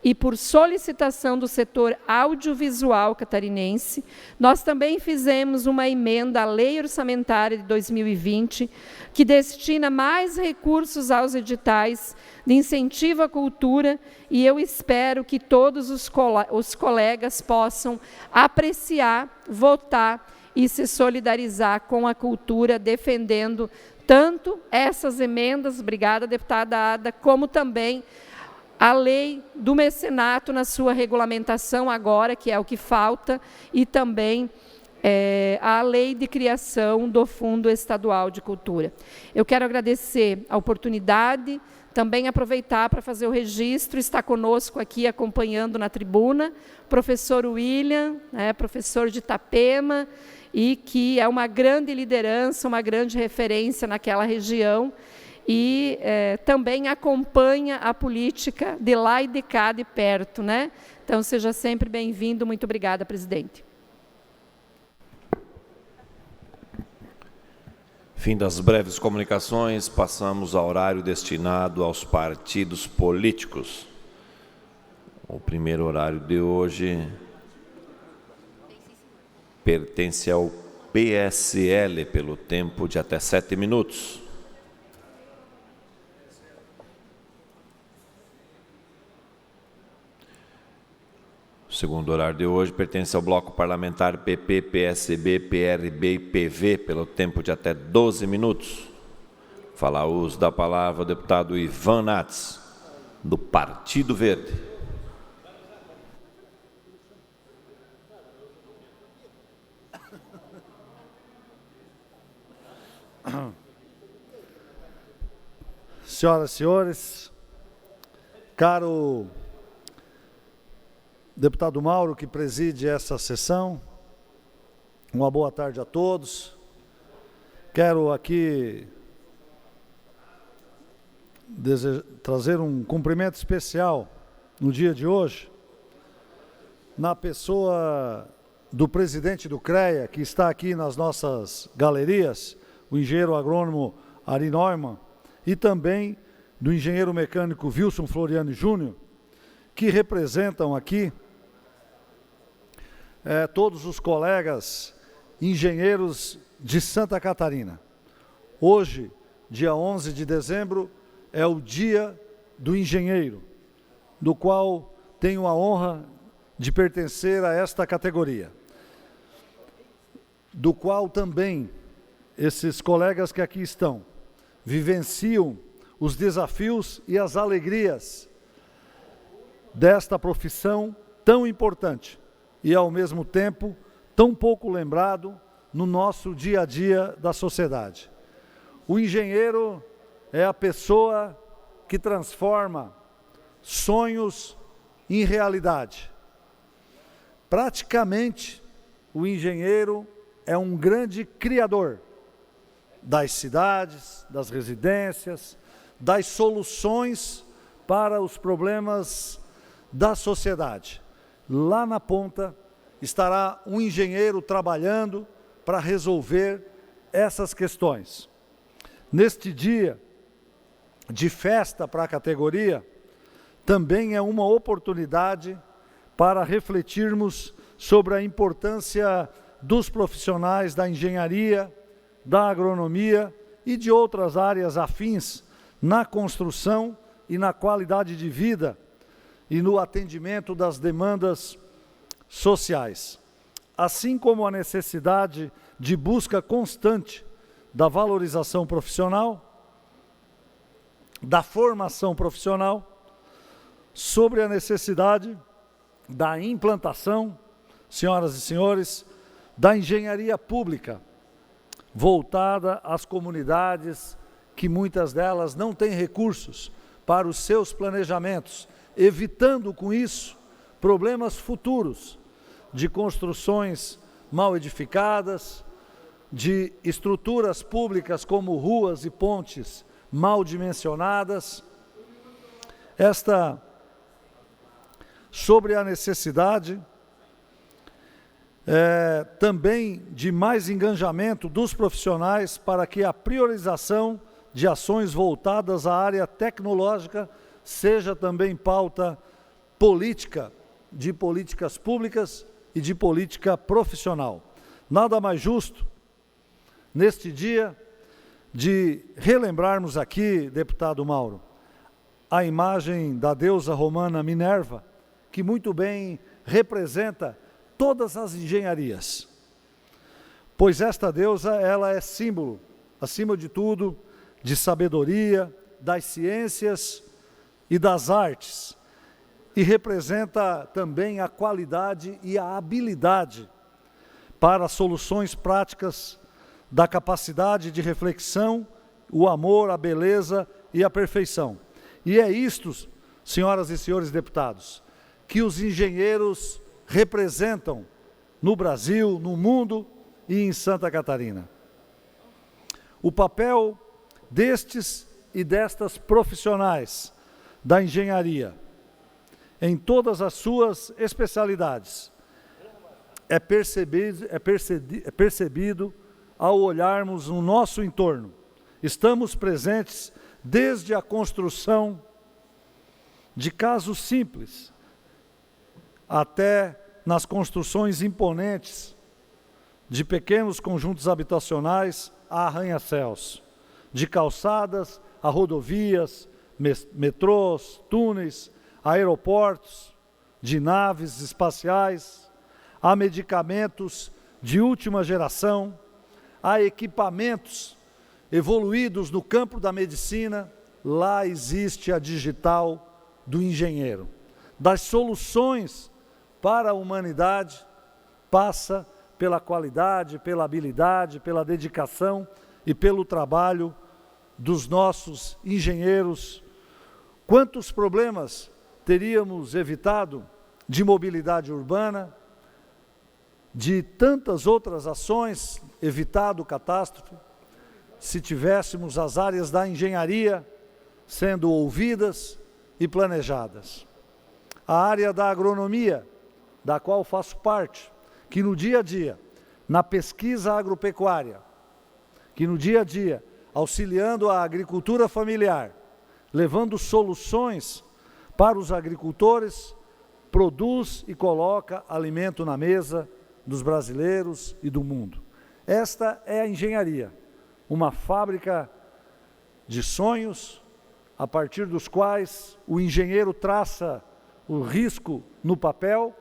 E por solicitação do setor audiovisual catarinense, nós também fizemos uma emenda à Lei Orçamentária de 2020, que destina mais recursos aos editais de incentivo à cultura, e eu espero que todos os colegas possam apreciar, votar e se solidarizar com a cultura, defendendo tanto essas emendas, obrigada, deputada Ada, como também a lei do mecenato na sua regulamentação agora, que é o que falta, e também a lei de criação do Fundo Estadual de Cultura. Eu quero agradecer a oportunidade, também aproveitar para fazer o registro, está conosco aqui acompanhando na tribuna, professor William, professor de Itapema, e que é uma grande liderança, uma grande referência naquela região, e também acompanha a política de lá e de cá, de perto, né? Então, seja sempre bem-vindo. Muito obrigada, presidente. Fim das breves comunicações, passamos ao horário destinado aos partidos políticos. O primeiro horário de hoje pertence ao PSL, pelo tempo de até 7 minutos. O segundo horário de hoje pertence ao bloco parlamentar PP, PSB, PRB e PV, pelo tempo de até 12 minutos. Fala o uso da palavra o deputado Ivan Nats, do Partido Verde. Senhoras e senhores, caro deputado Mauro, que preside essa sessão, uma boa tarde a todos. Quero aqui trazer um cumprimento especial no dia de hoje, na pessoa do presidente do CREA, que está aqui nas nossas galerias, o engenheiro agrônomo Ari Neumann, e também do engenheiro mecânico Wilson Floriano Júnior, que representam aqui todos os colegas engenheiros de Santa Catarina. Hoje, dia 11 de dezembro, é o Dia do Engenheiro, do qual tenho a honra de pertencer a esta categoria, do qual também esses colegas que aqui estão vivenciam os desafios e as alegrias desta profissão tão importante e, ao mesmo tempo, tão pouco lembrado no nosso dia a dia da sociedade. O engenheiro é a pessoa que transforma sonhos em realidade. Praticamente, o engenheiro é um grande criador das cidades, das residências, das soluções para os problemas da sociedade. Lá na ponta estará um engenheiro trabalhando para resolver essas questões. Neste dia de festa para a categoria, também é uma oportunidade para refletirmos sobre a importância dos profissionais da engenharia, da agronomia e de outras áreas afins na construção e na qualidade de vida e no atendimento das demandas sociais, assim como a necessidade de busca constante da valorização profissional, da formação profissional, sobre a necessidade da implantação, senhoras e senhores, da engenharia pública, voltada às comunidades que muitas delas não têm recursos para os seus planejamentos evitando com isso problemas futuros de construções mal edificadas, de estruturas públicas como ruas e pontes mal dimensionadas. Sobre a necessidade também de mais engajamento dos profissionais para que a priorização de ações voltadas à área tecnológica seja também pauta política, de políticas públicas e de política profissional. Nada mais justo, neste dia, de relembrarmos aqui, deputado Mauro, a imagem da deusa romana Minerva, que muito bem representa todas as engenharias. Pois esta deusa, ela é símbolo, acima de tudo, de sabedoria, das ciências e das artes, e representa também a qualidade e a habilidade para soluções práticas da capacidade de reflexão, o amor, a beleza e a perfeição. E é isto, senhoras e senhores deputados, que os engenheiros representam no Brasil, no mundo e em Santa Catarina. O papel destes e destas profissionais da engenharia, em todas as suas especialidades, é percebido ao olharmos no nosso entorno. Estamos presentes desde a construção de casos simples, até nas construções imponentes de pequenos conjuntos habitacionais a arranha-céus, de calçadas a rodovias, metrôs, túneis, aeroportos, de naves espaciais, a medicamentos de última geração, a equipamentos evoluídos no campo da medicina. Lá existe a digital do engenheiro. Das soluções para a humanidade passa pela qualidade, pela habilidade, pela dedicação e pelo trabalho dos nossos engenheiros. Quantos problemas teríamos evitado de mobilidade urbana, de tantas outras ações, evitado catástrofe, se tivéssemos as áreas da engenharia sendo ouvidas e planejadas. A área da agronomia, da qual faço parte, que no dia a dia, na pesquisa agropecuária, que no dia a dia, auxiliando a agricultura familiar, levando soluções para os agricultores, produz e coloca alimento na mesa dos brasileiros e do mundo. Esta é a engenharia, uma fábrica de sonhos, a partir dos quais o engenheiro traça o risco no papel,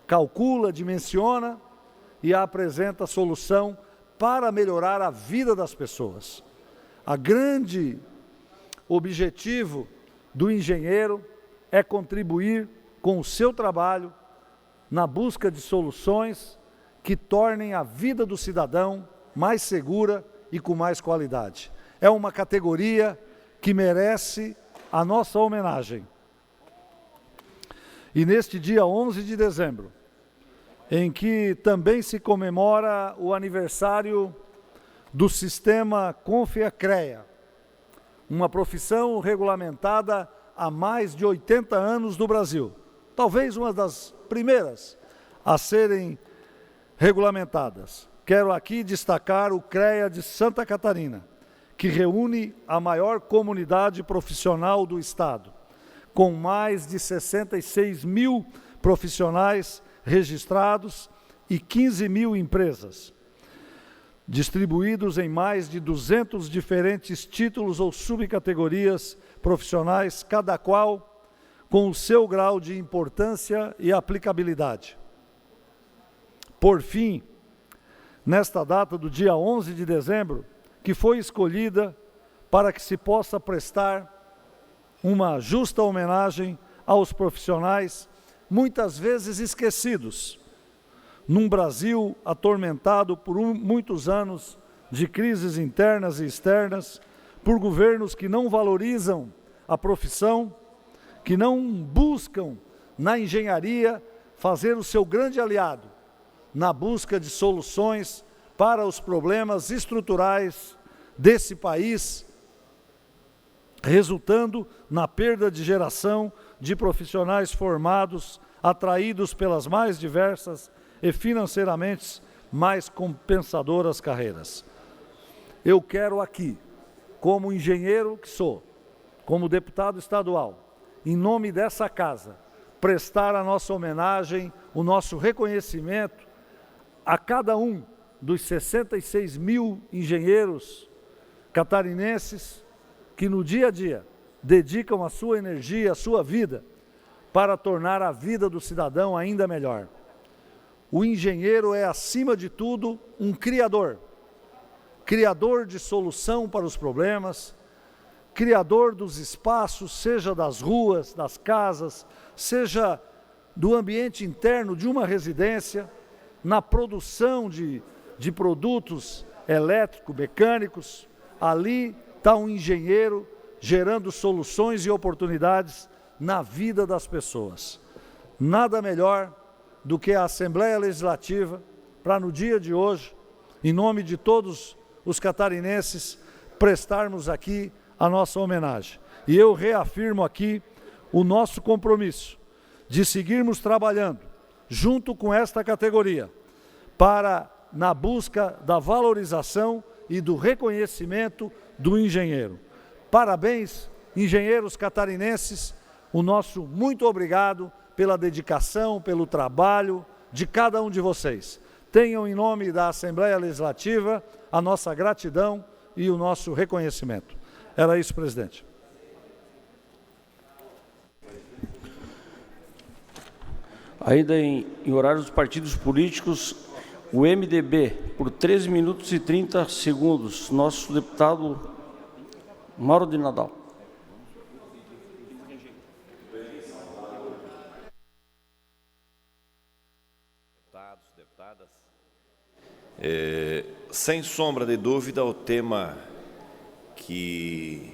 calcula, dimensiona e apresenta a solução para melhorar a vida das pessoas. A grande objetivo do engenheiro é contribuir com o seu trabalho na busca de soluções que tornem a vida do cidadão mais segura e com mais qualidade. É uma categoria que merece a nossa homenagem. E neste dia 11 de dezembro, em que também se comemora o aniversário do sistema Confea-CREA, uma profissão regulamentada há mais de 80 anos no Brasil, talvez uma das primeiras a serem regulamentadas. Quero aqui destacar o CREA de Santa Catarina, que reúne a maior comunidade profissional do Estado, com mais de 66 mil profissionais registrados e 15 mil empresas, distribuídos em mais de 200 diferentes títulos ou subcategorias profissionais, cada qual com o seu grau de importância e aplicabilidade. Por fim, nesta data do dia 11 de dezembro, que foi escolhida para que se possa prestar uma justa homenagem aos profissionais, muitas vezes esquecidos, num Brasil atormentado por muitos anos de crises internas e externas, por governos que não valorizam a profissão, que não buscam na engenharia fazer o seu grande aliado na busca de soluções para os problemas estruturais desse país, resultando na perda de geração de profissionais formados, atraídos pelas mais diversas e financeiramente mais compensadoras carreiras. Eu quero aqui, como engenheiro que sou, como deputado estadual, em nome dessa casa, prestar a nossa homenagem, o nosso reconhecimento a cada um dos 66 mil engenheiros catarinenses que no dia a dia dedicam a sua energia, a sua vida, para tornar a vida do cidadão ainda melhor. O engenheiro é, acima de tudo, um criador de solução para os problemas, criador dos espaços, seja das ruas, das casas, seja do ambiente interno de uma residência, na produção de produtos elétrico-mecânicos. Ali está um engenheiro gerando soluções e oportunidades na vida das pessoas. Nada melhor do que a Assembleia Legislativa para, no dia de hoje, em nome de todos os catarinenses, prestarmos aqui a nossa homenagem. E eu reafirmo aqui o nosso compromisso de seguirmos trabalhando junto com esta categoria na busca da valorização e do reconhecimento do engenheiro. Parabéns, engenheiros catarinenses, o nosso muito obrigado pela dedicação, pelo trabalho de cada um de vocês. Tenham, em nome da Assembleia Legislativa, a nossa gratidão e o nosso reconhecimento. Era isso, presidente. Ainda em horário dos partidos políticos, o MDB, por 13 minutos e 30 segundos, nosso deputado Mauro de Nadal. Deputadas, sem sombra de dúvida, o tema que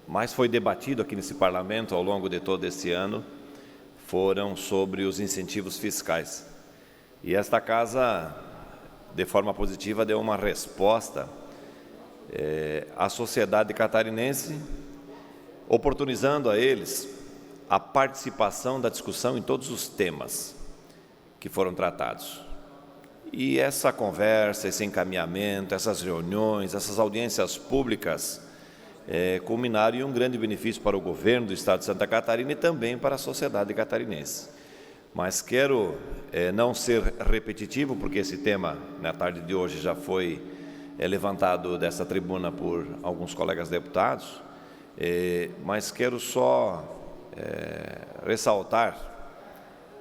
mais foi debatido aqui nesse parlamento ao longo de todo esse ano foram sobre os incentivos fiscais. E esta casa, de forma positiva, deu uma resposta à sociedade catarinense, oportunizando a eles a participação da discussão em todos os temas que foram tratados. E essa conversa, esse encaminhamento, essas reuniões, essas audiências públicas culminaram em um grande benefício para o governo do Estado de Santa Catarina e também para a sociedade catarinense. Mas quero não ser repetitivo, porque esse tema, na tarde de hoje, já foi levantado dessa tribuna por alguns colegas deputados, mas quero só ressaltar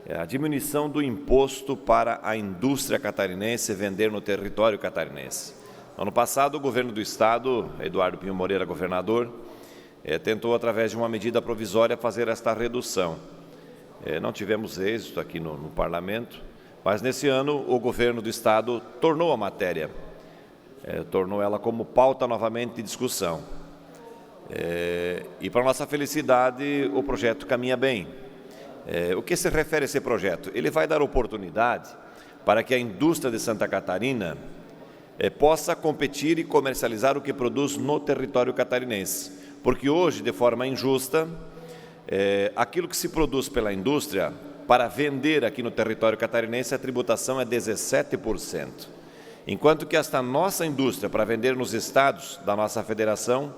a diminuição do imposto para a indústria catarinense vender no território catarinense. Ano passado, o governo do Estado, Eduardo Pinho Moreira, governador, tentou, através de uma medida provisória, fazer esta redução. Não tivemos êxito aqui no parlamento, mas nesse ano o governo do Estado tornou a matéria, tornou ela como pauta novamente de discussão. E para nossa felicidade, o projeto caminha bem. O que se refere a esse projeto? Ele vai dar oportunidade para que a indústria de Santa Catarina possa competir e comercializar o que produz no território catarinense. Porque hoje, de forma injusta, aquilo que se produz pela indústria, para vender aqui no território catarinense, a tributação é 17%. Enquanto que esta nossa indústria, para vender nos estados da nossa federação,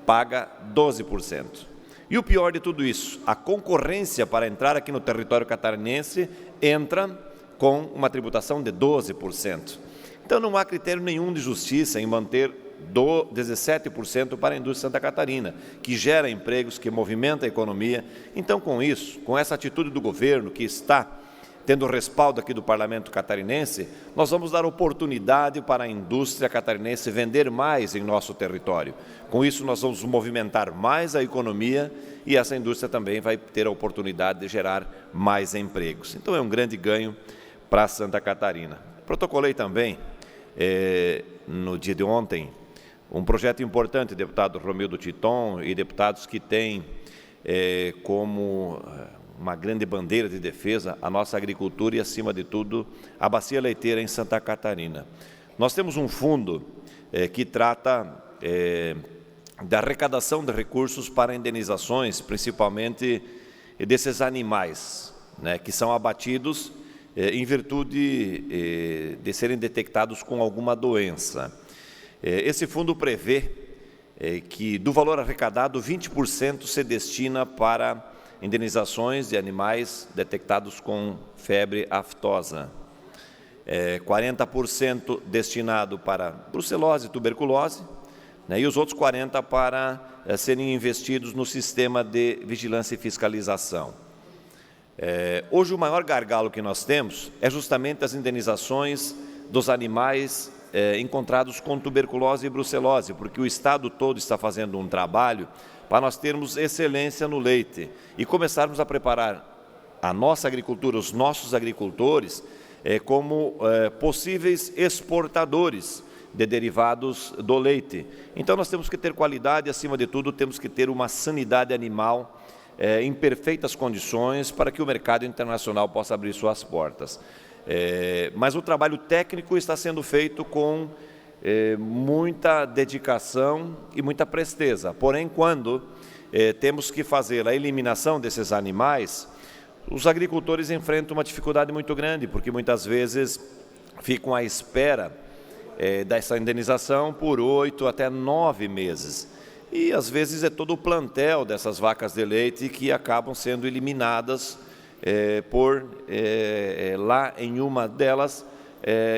paga 12%. E o pior de tudo isso, a concorrência para entrar aqui no território catarinense entra com uma tributação de 12%. Então não há critério nenhum de justiça em manter 17% para a indústria de Santa Catarina, que gera empregos, que movimenta a economia. Então, com isso, com essa atitude do governo, que está tendo respaldo aqui do parlamento catarinense, nós vamos dar oportunidade para a indústria catarinense vender mais em nosso território. Com isso, nós vamos movimentar mais a economia e essa indústria também vai ter a oportunidade de gerar mais empregos. Então, é um grande ganho para Santa Catarina. Protocolei também, no dia de ontem, um projeto importante, deputado Romildo Titon e deputados que têm como uma grande bandeira de defesa a nossa agricultura e, acima de tudo, a bacia leiteira em Santa Catarina. Nós temos um fundo que trata da arrecadação de recursos para indenizações, principalmente desses animais, né, que são abatidos em virtude de serem detectados com alguma doença. Esse fundo prevê que do valor arrecadado, 20% se destina para indenizações de animais detectados com febre aftosa, 40% destinado para brucelose e tuberculose, né, e os outros 40% para serem investidos no sistema de vigilância e fiscalização. Hoje o maior gargalo que nós temos é justamente as indenizações dos animais encontrados com tuberculose e brucelose, porque o Estado todo está fazendo um trabalho para nós termos excelência no leite e começarmos a preparar a nossa agricultura, os nossos agricultores, como possíveis exportadores de derivados do leite. Então nós temos que ter qualidade, acima de tudo temos que ter uma sanidade animal em perfeitas condições para que o mercado internacional possa abrir suas portas. Mas o trabalho técnico está sendo feito com muita dedicação e muita presteza. Porém, quando temos que fazer a eliminação desses animais, os agricultores enfrentam uma dificuldade muito grande, porque muitas vezes ficam à espera dessa indenização por 8 até 9 meses. E às vezes é todo o plantel dessas vacas de leite que acabam sendo eliminadas por lá em uma delas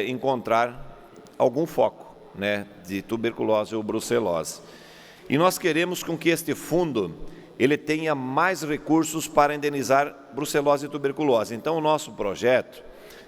encontrar algum foco, né, de tuberculose ou brucelose. E nós queremos com que este fundo ele tenha mais recursos para indenizar brucelose e tuberculose. Então o nosso projeto,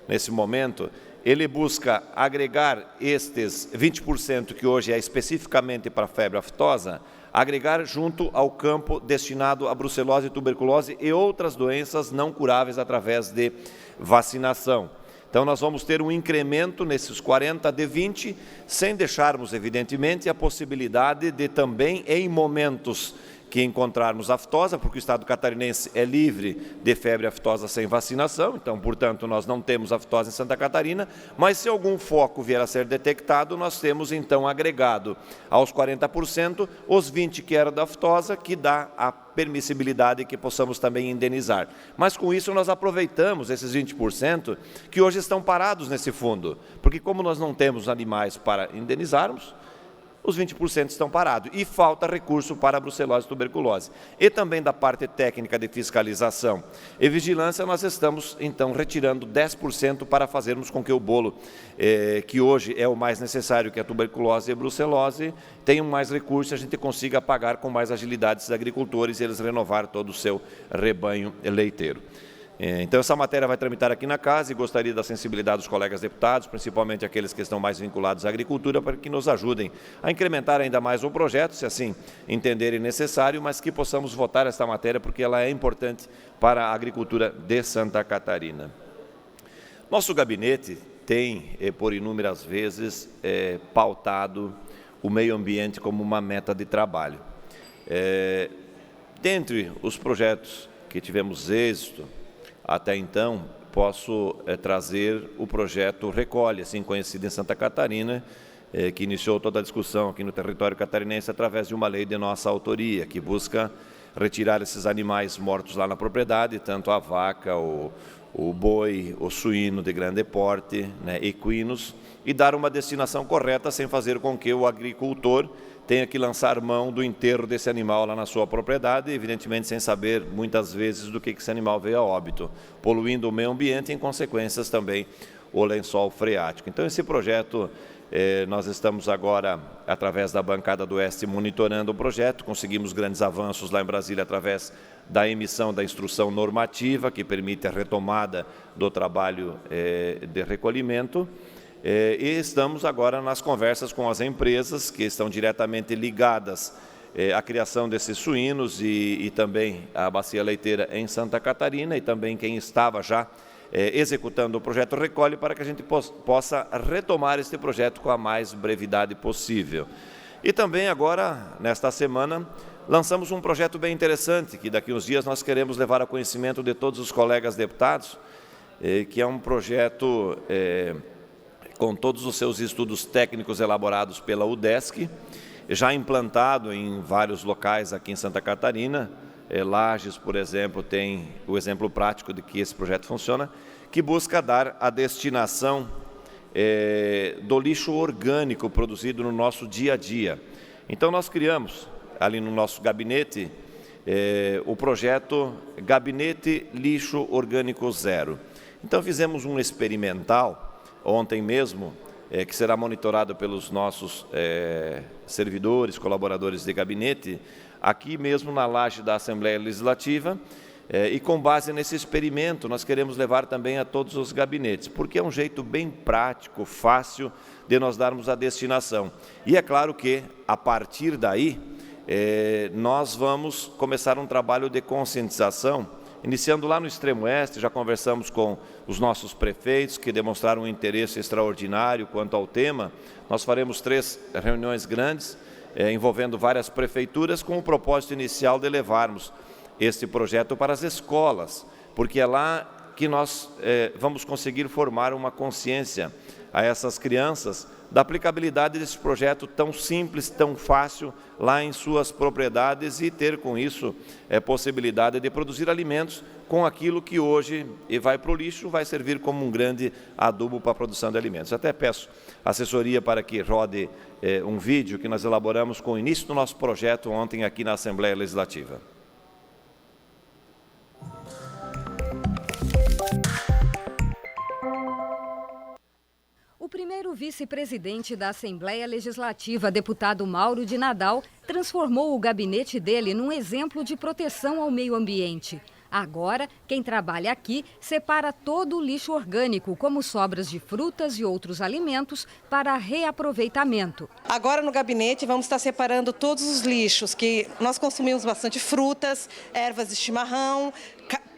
nesse momento, ele busca agregar estes 20% que hoje é especificamente para a febre aftosa, agregar junto ao campo destinado a brucelose e tuberculose e outras doenças não curáveis através de vacinação. Então nós vamos ter um incremento nesses 40 de 20, sem deixarmos, evidentemente, a possibilidade de também, em momentos que encontrarmos aftosa, porque o Estado catarinense é livre de febre aftosa sem vacinação, então, portanto, nós não temos aftosa em Santa Catarina, mas se algum foco vier a ser detectado, nós temos, então, agregado aos 40%, os 20% que era da aftosa, que dá a permissibilidade que possamos também indenizar. Mas, com isso, nós aproveitamos esses 20% que hoje estão parados nesse fundo, porque como nós não temos animais para indenizarmos, os 20% estão parados e falta recurso para a brucelose e tuberculose. E também da parte técnica de fiscalização e vigilância, nós estamos, então, retirando 10% para fazermos com que o bolo, que hoje é o mais necessário, que é a tuberculose e a brucelose, tenha mais recursos e a gente consiga pagar com mais agilidade esses agricultores e eles renovar todo o seu rebanho leiteiro. Então, essa matéria vai tramitar aqui na casa e gostaria da sensibilidade dos colegas deputados, principalmente aqueles que estão mais vinculados à agricultura, para que nos ajudem a incrementar ainda mais o projeto, se assim entenderem necessário, mas que possamos votar esta matéria, porque ela é importante para a agricultura de Santa Catarina. Nosso gabinete tem, por inúmeras vezes, pautado o meio ambiente como uma meta de trabalho. Dentre os projetos que tivemos êxito, até então, posso trazer o projeto Recolhe, assim conhecido em Santa Catarina, que iniciou toda a discussão aqui no território catarinense através de uma lei de nossa autoria, que busca retirar esses animais mortos lá na propriedade, tanto a vaca, o boi, o suíno de grande porte, né, equinos, e dar uma destinação correta sem fazer com que o agricultor tenha que lançar mão do enterro desse animal lá na sua propriedade, evidentemente sem saber muitas vezes do que esse animal veio a óbito, poluindo o meio ambiente e, em consequências, também o lençol freático. Então, esse projeto, nós estamos agora, através da bancada do Oeste, monitorando o projeto, conseguimos grandes avanços lá em Brasília através da emissão da instrução normativa, que permite a retomada do trabalho de recolhimento. E estamos agora nas conversas com as empresas que estão diretamente ligadas à criação desses suínos e também à bacia leiteira em Santa Catarina e também quem estava já executando o projeto Recolhe para que a gente possa retomar este projeto com a mais brevidade possível. E também agora, nesta semana, lançamos um projeto bem interessante, que daqui a uns dias nós queremos levar a conhecimento de todos os colegas deputados, que é um projeto com todos os seus estudos técnicos elaborados pela UDESC, já implantado em vários locais aqui em Santa Catarina. Lages, por exemplo, tem o exemplo prático de que esse projeto funciona, que busca dar a destinação do lixo orgânico produzido no nosso dia a dia. Então, nós criamos, ali no nosso gabinete, o projeto Gabinete Lixo Orgânico Zero. Então, fizemos um experimental, ontem mesmo, que será monitorado pelos nossos servidores, colaboradores de gabinete, aqui mesmo na laje da Assembleia Legislativa, e com base nesse experimento nós queremos levar também a todos os gabinetes, porque é um jeito bem prático, fácil de nós darmos a destinação. E é claro que, a partir daí, nós vamos começar um trabalho de conscientização, iniciando lá no extremo oeste. Já conversamos com os nossos prefeitos, que demonstraram um interesse extraordinário quanto ao tema. Nós faremos 3 reuniões grandes, envolvendo várias prefeituras, com o propósito inicial de levarmos este projeto para as escolas, porque é lá que nós vamos conseguir formar uma consciência a essas crianças da aplicabilidade desse projeto tão simples, tão fácil, lá em suas propriedades, e ter com isso possibilidade de produzir alimentos com aquilo que hoje vai para o lixo, vai servir como um grande adubo para a produção de alimentos. Até peço assessoria para que rode um vídeo que nós elaboramos com o início do nosso projeto ontem aqui na Assembleia Legislativa. O primeiro vice-presidente da Assembleia Legislativa, deputado Mauro de Nadal, transformou o gabinete dele num exemplo de proteção ao meio ambiente. Agora, quem trabalha aqui separa todo o lixo orgânico, como sobras de frutas e outros alimentos, para reaproveitamento. Agora no gabinete vamos estar separando todos os lixos, que nós consumimos bastante frutas, ervas de chimarrão,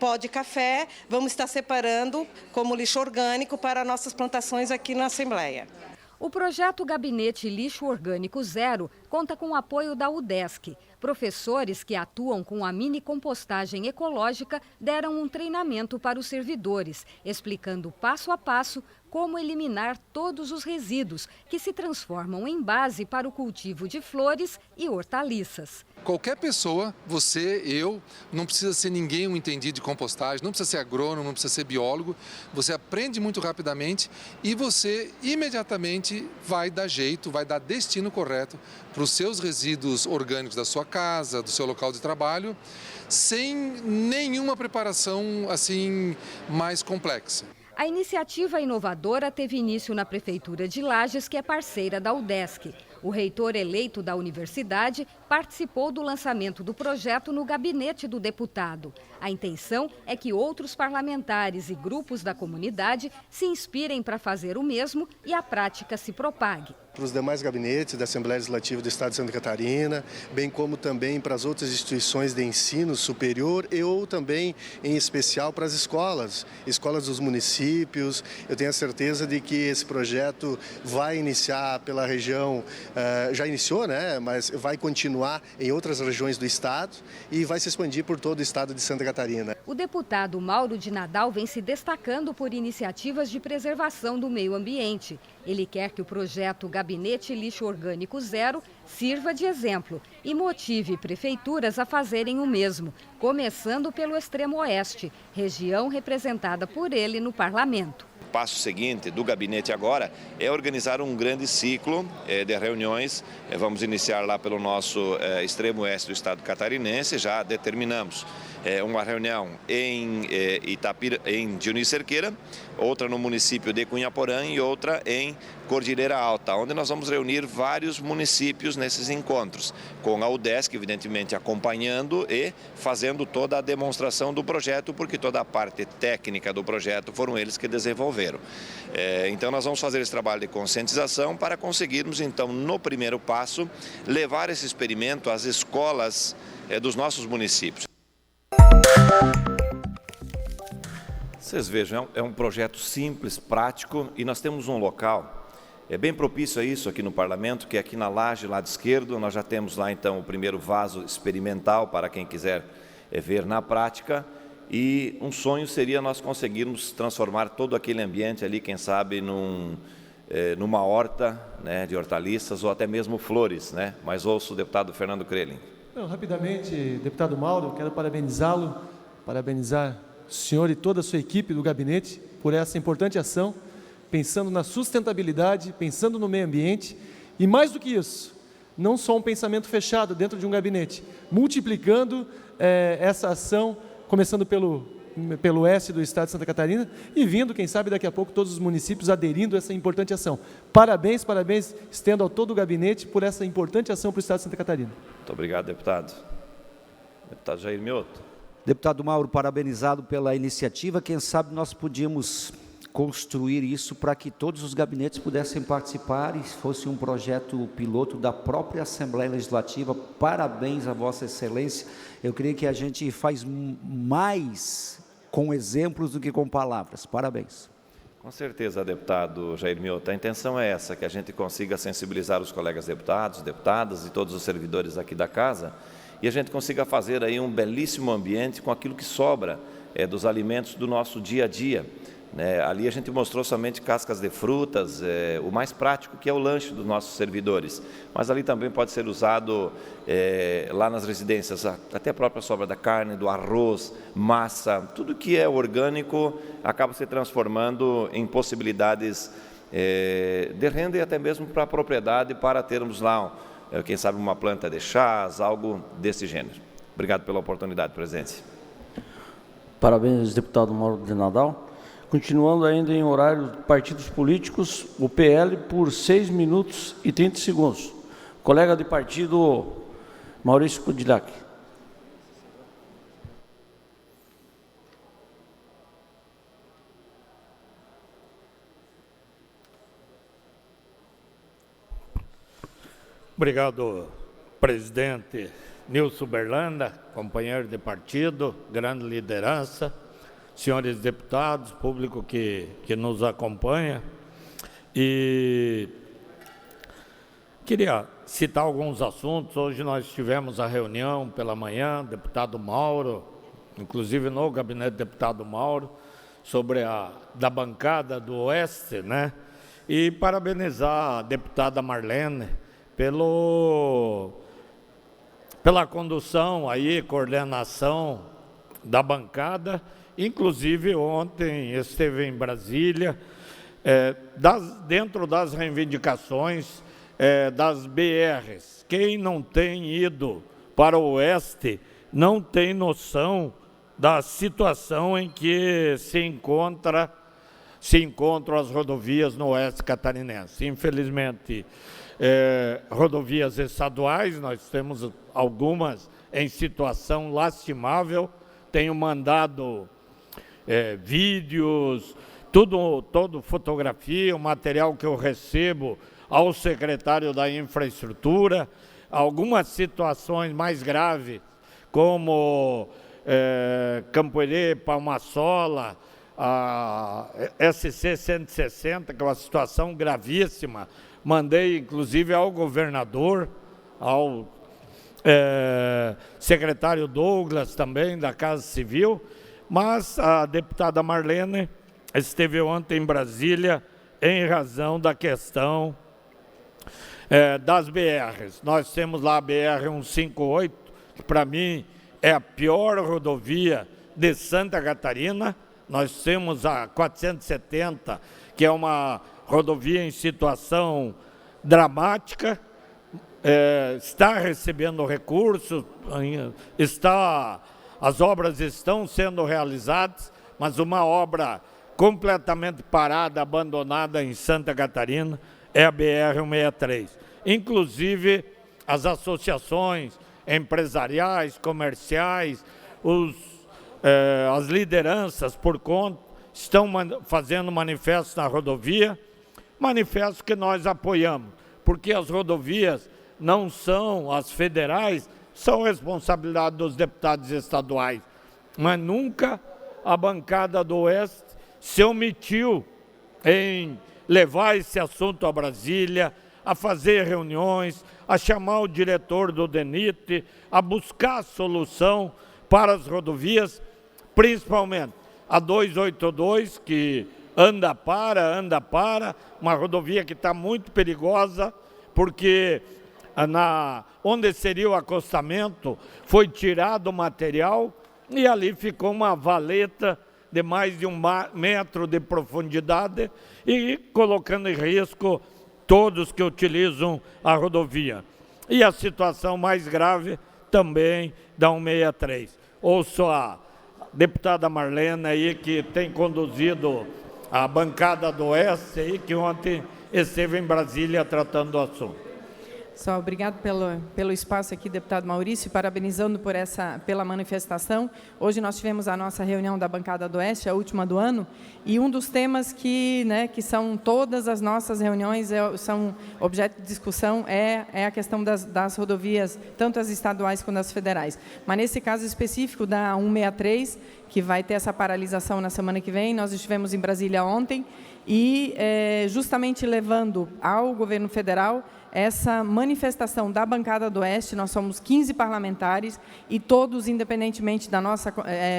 pó de café. Vamos estar separando como lixo orgânico para nossas plantações aqui na Assembleia. O projeto Gabinete Lixo Orgânico Zero conta com o apoio da UDESC. Professores que atuam com a mini compostagem ecológica deram um treinamento para os servidores, explicando passo a passo como eliminar todos os resíduos que se transformam em base para o cultivo de flores e hortaliças. Qualquer pessoa, você, eu, não precisa ser ninguém um entendido de compostagem, não precisa ser agrônomo, não precisa ser biólogo. Você aprende muito rapidamente e você imediatamente vai dar jeito, vai dar destino correto para os seus resíduos orgânicos da sua casa, do seu local de trabalho, sem nenhuma preparação assim mais complexa. A iniciativa inovadora teve início na Prefeitura de Lages, que é parceira da UDESC. O reitor eleito da universidade participou do lançamento do projeto no gabinete do deputado. A intenção é que outros parlamentares e grupos da comunidade se inspirem para fazer o mesmo e a prática se propague. Para os demais gabinetes da Assembleia Legislativa do Estado de Santa Catarina, bem como também para as outras instituições de ensino superior e ou também, em especial, para as escolas dos municípios. Eu tenho a certeza de que esse projeto vai iniciar pela região, já iniciou, né? Mas vai continuar em outras regiões do Estado e vai se expandir por todo o Estado de Santa Catarina. O deputado Mauro de Nadal vem se destacando por iniciativas de preservação do meio ambiente. Ele quer que o projeto Gabinete Lixo Orgânico Zero sirva de exemplo e motive prefeituras a fazerem o mesmo, começando pelo extremo oeste, região representada por ele no parlamento. O passo seguinte do gabinete agora é organizar um grande ciclo de reuniões. Vamos iniciar lá pelo nosso extremo oeste do estado catarinense. Já determinamos uma reunião em Dionísio Cerqueira, outra no município de Cunhaporã e outra em Cordilheira Alta, onde nós vamos reunir vários municípios nesses encontros, com a UDESC, evidentemente, acompanhando e fazendo toda a demonstração do projeto, porque toda a parte técnica do projeto foram eles que desenvolveram. Então, nós vamos fazer esse trabalho de conscientização para conseguirmos, então, no primeiro passo, levar esse experimento às escolas dos nossos municípios. Vocês vejam, é um projeto simples, prático, e nós temos um local é bem propício a isso aqui no Parlamento, que aqui na laje, lado esquerdo, nós já temos lá então o primeiro vaso experimental para quem quiser ver na prática, e um sonho seria nós conseguirmos transformar todo aquele ambiente ali, quem sabe, numa horta, né, de hortaliças ou até mesmo flores, né? Mas ouço o deputado Fernando Crelin. Rapidamente, deputado Mauro, quero parabenizá-lo, parabenizar o senhor e toda a sua equipe do gabinete por essa importante ação, pensando na sustentabilidade, pensando no meio ambiente e, mais do que isso, não só um pensamento fechado dentro de um gabinete, multiplicando essa ação, começando pelo oeste do estado de Santa Catarina e vindo, quem sabe, daqui a pouco todos os municípios aderindo a essa importante ação. Parabéns, parabéns, estendo a todo o gabinete por essa importante ação para o estado de Santa Catarina. Muito obrigado, deputado. Deputado Jair Mioto. Deputado Mauro, parabenizado pela iniciativa. Quem sabe nós podíamos construir isso para que todos os gabinetes pudessem participar e fosse um projeto piloto da própria Assembleia Legislativa. Parabéns a Vossa Excelência. Eu creio que a gente faz mais com exemplos do que com palavras. Parabéns. Com certeza, deputado Jair Mioto. A intenção é essa, que a gente consiga sensibilizar os colegas deputados, deputadas e todos os servidores aqui da casa, e a gente consiga fazer aí um belíssimo ambiente com aquilo que sobra dos alimentos do nosso dia a dia. Ali a gente mostrou somente cascas de frutas, o mais prático, que é o lanche dos nossos servidores, mas ali também pode ser usado lá nas residências, até a própria sobra da carne, do arroz, massa, tudo que é orgânico acaba se transformando em possibilidades de renda e até mesmo para a propriedade, para termos lá, quem sabe, uma planta de chás, algo desse gênero. Obrigado pela oportunidade, presidente. Parabéns, deputado Mauro de Nadal. Continuando ainda em horário de partidos políticos, o PL por 6 minutos e 30 segundos. Colega de partido, Maurício Kudilac. Obrigado, presidente Nilson Berlanda, companheiro de partido, grande liderança, senhores deputados, público que nos acompanha. E queria citar alguns assuntos. Hoje nós tivemos a reunião pela manhã, deputado Mauro, inclusive no gabinete do deputado Mauro, sobre da bancada do Oeste, né? E parabenizar a deputada Marlene pela condução aí, coordenação da bancada. Inclusive, ontem esteve em Brasília, dentro das reivindicações das BRs. Quem não tem ido para o Oeste não tem noção da situação em que se encontram as rodovias no Oeste catarinense. Infelizmente, rodovias estaduais, nós temos algumas em situação lastimável. Tenho mandado vídeos, todo fotografia, o material que eu recebo ao secretário da Infraestrutura, algumas situações mais graves, como Campo Herê, Palmasola, a SC 160, que é uma situação gravíssima. Mandei, inclusive, ao governador, ao secretário Douglas também, da Casa Civil, mas a deputada Marlene esteve ontem em Brasília em razão da questão das BRs. Nós temos lá a BR-158, que para mim é a pior rodovia de Santa Catarina. Nós temos a 470, que é uma rodovia em situação dramática, está recebendo recursos, as obras estão sendo realizadas, mas uma obra completamente parada, abandonada em Santa Catarina, é a BR-163. Inclusive, as associações empresariais, comerciais, as lideranças por conta, estão fazendo manifestos na rodovia, manifestos que nós apoiamos, porque as rodovias não são, as federais, são responsabilidade dos deputados estaduais, mas nunca a bancada do Oeste se omitiu em levar esse assunto a Brasília, a fazer reuniões, a chamar o diretor do DENIT, a buscar solução para as rodovias, principalmente a 282, que anda para, uma rodovia que está muito perigosa, porque onde seria o acostamento foi tirado o material e ali ficou uma valeta de mais de 1 metro de profundidade e colocando em risco todos que utilizam a rodovia. E a situação mais grave também da 163. Ouço a deputada Marlene aí, que tem conduzido a bancada do Oeste aí, que ontem esteve em Brasília tratando do assunto. Só obrigado pelo espaço aqui, deputado Maurício, parabenizando pela manifestação. Hoje nós tivemos a nossa reunião da bancada do Oeste, a última do ano, e um dos temas que são todas as nossas reuniões, são objeto de discussão, é a questão das rodovias, tanto as estaduais quanto as federais. Mas nesse caso específico da 163, que vai ter essa paralisação na semana que vem, nós estivemos em Brasília ontem, e justamente levando ao governo federal essa manifestação da bancada do Oeste. Nós somos 15 parlamentares e todos, independentemente da nossa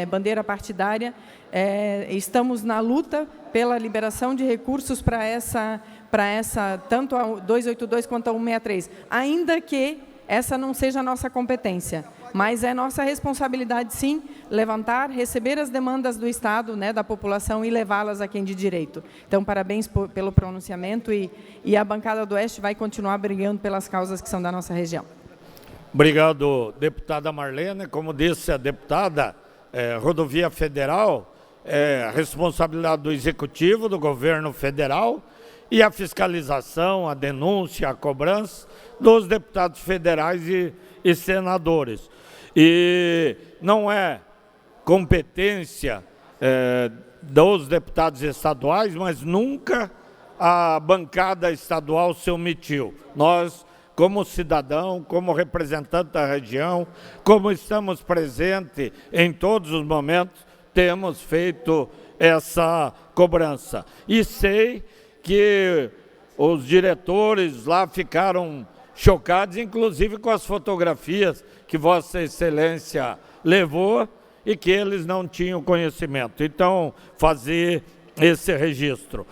bandeira partidária, estamos na luta pela liberação de recursos para essa tanto a 282 quanto a 163, ainda que essa não seja a nossa competência, mas é nossa responsabilidade, sim, levantar, receber as demandas do Estado, da população, e levá-las a quem de direito. Então, parabéns pelo pronunciamento, e a bancada do Oeste vai continuar brigando pelas causas que são da nossa região. Obrigado, deputada Marlene. Como disse a deputada, rodovia federal é responsabilidade do Executivo, do governo federal, e a fiscalização, a denúncia, a cobrança dos deputados federais e senadores. E não é competência dos deputados estaduais, mas nunca a bancada estadual se omitiu. Nós, como cidadão, como representante da região, como estamos presentes em todos os momentos, temos feito essa cobrança. E sei que os diretores lá ficaram chocados, inclusive com as fotografias que Vossa Excelência levou e que eles não tinham conhecimento. Então, fazer esse registro.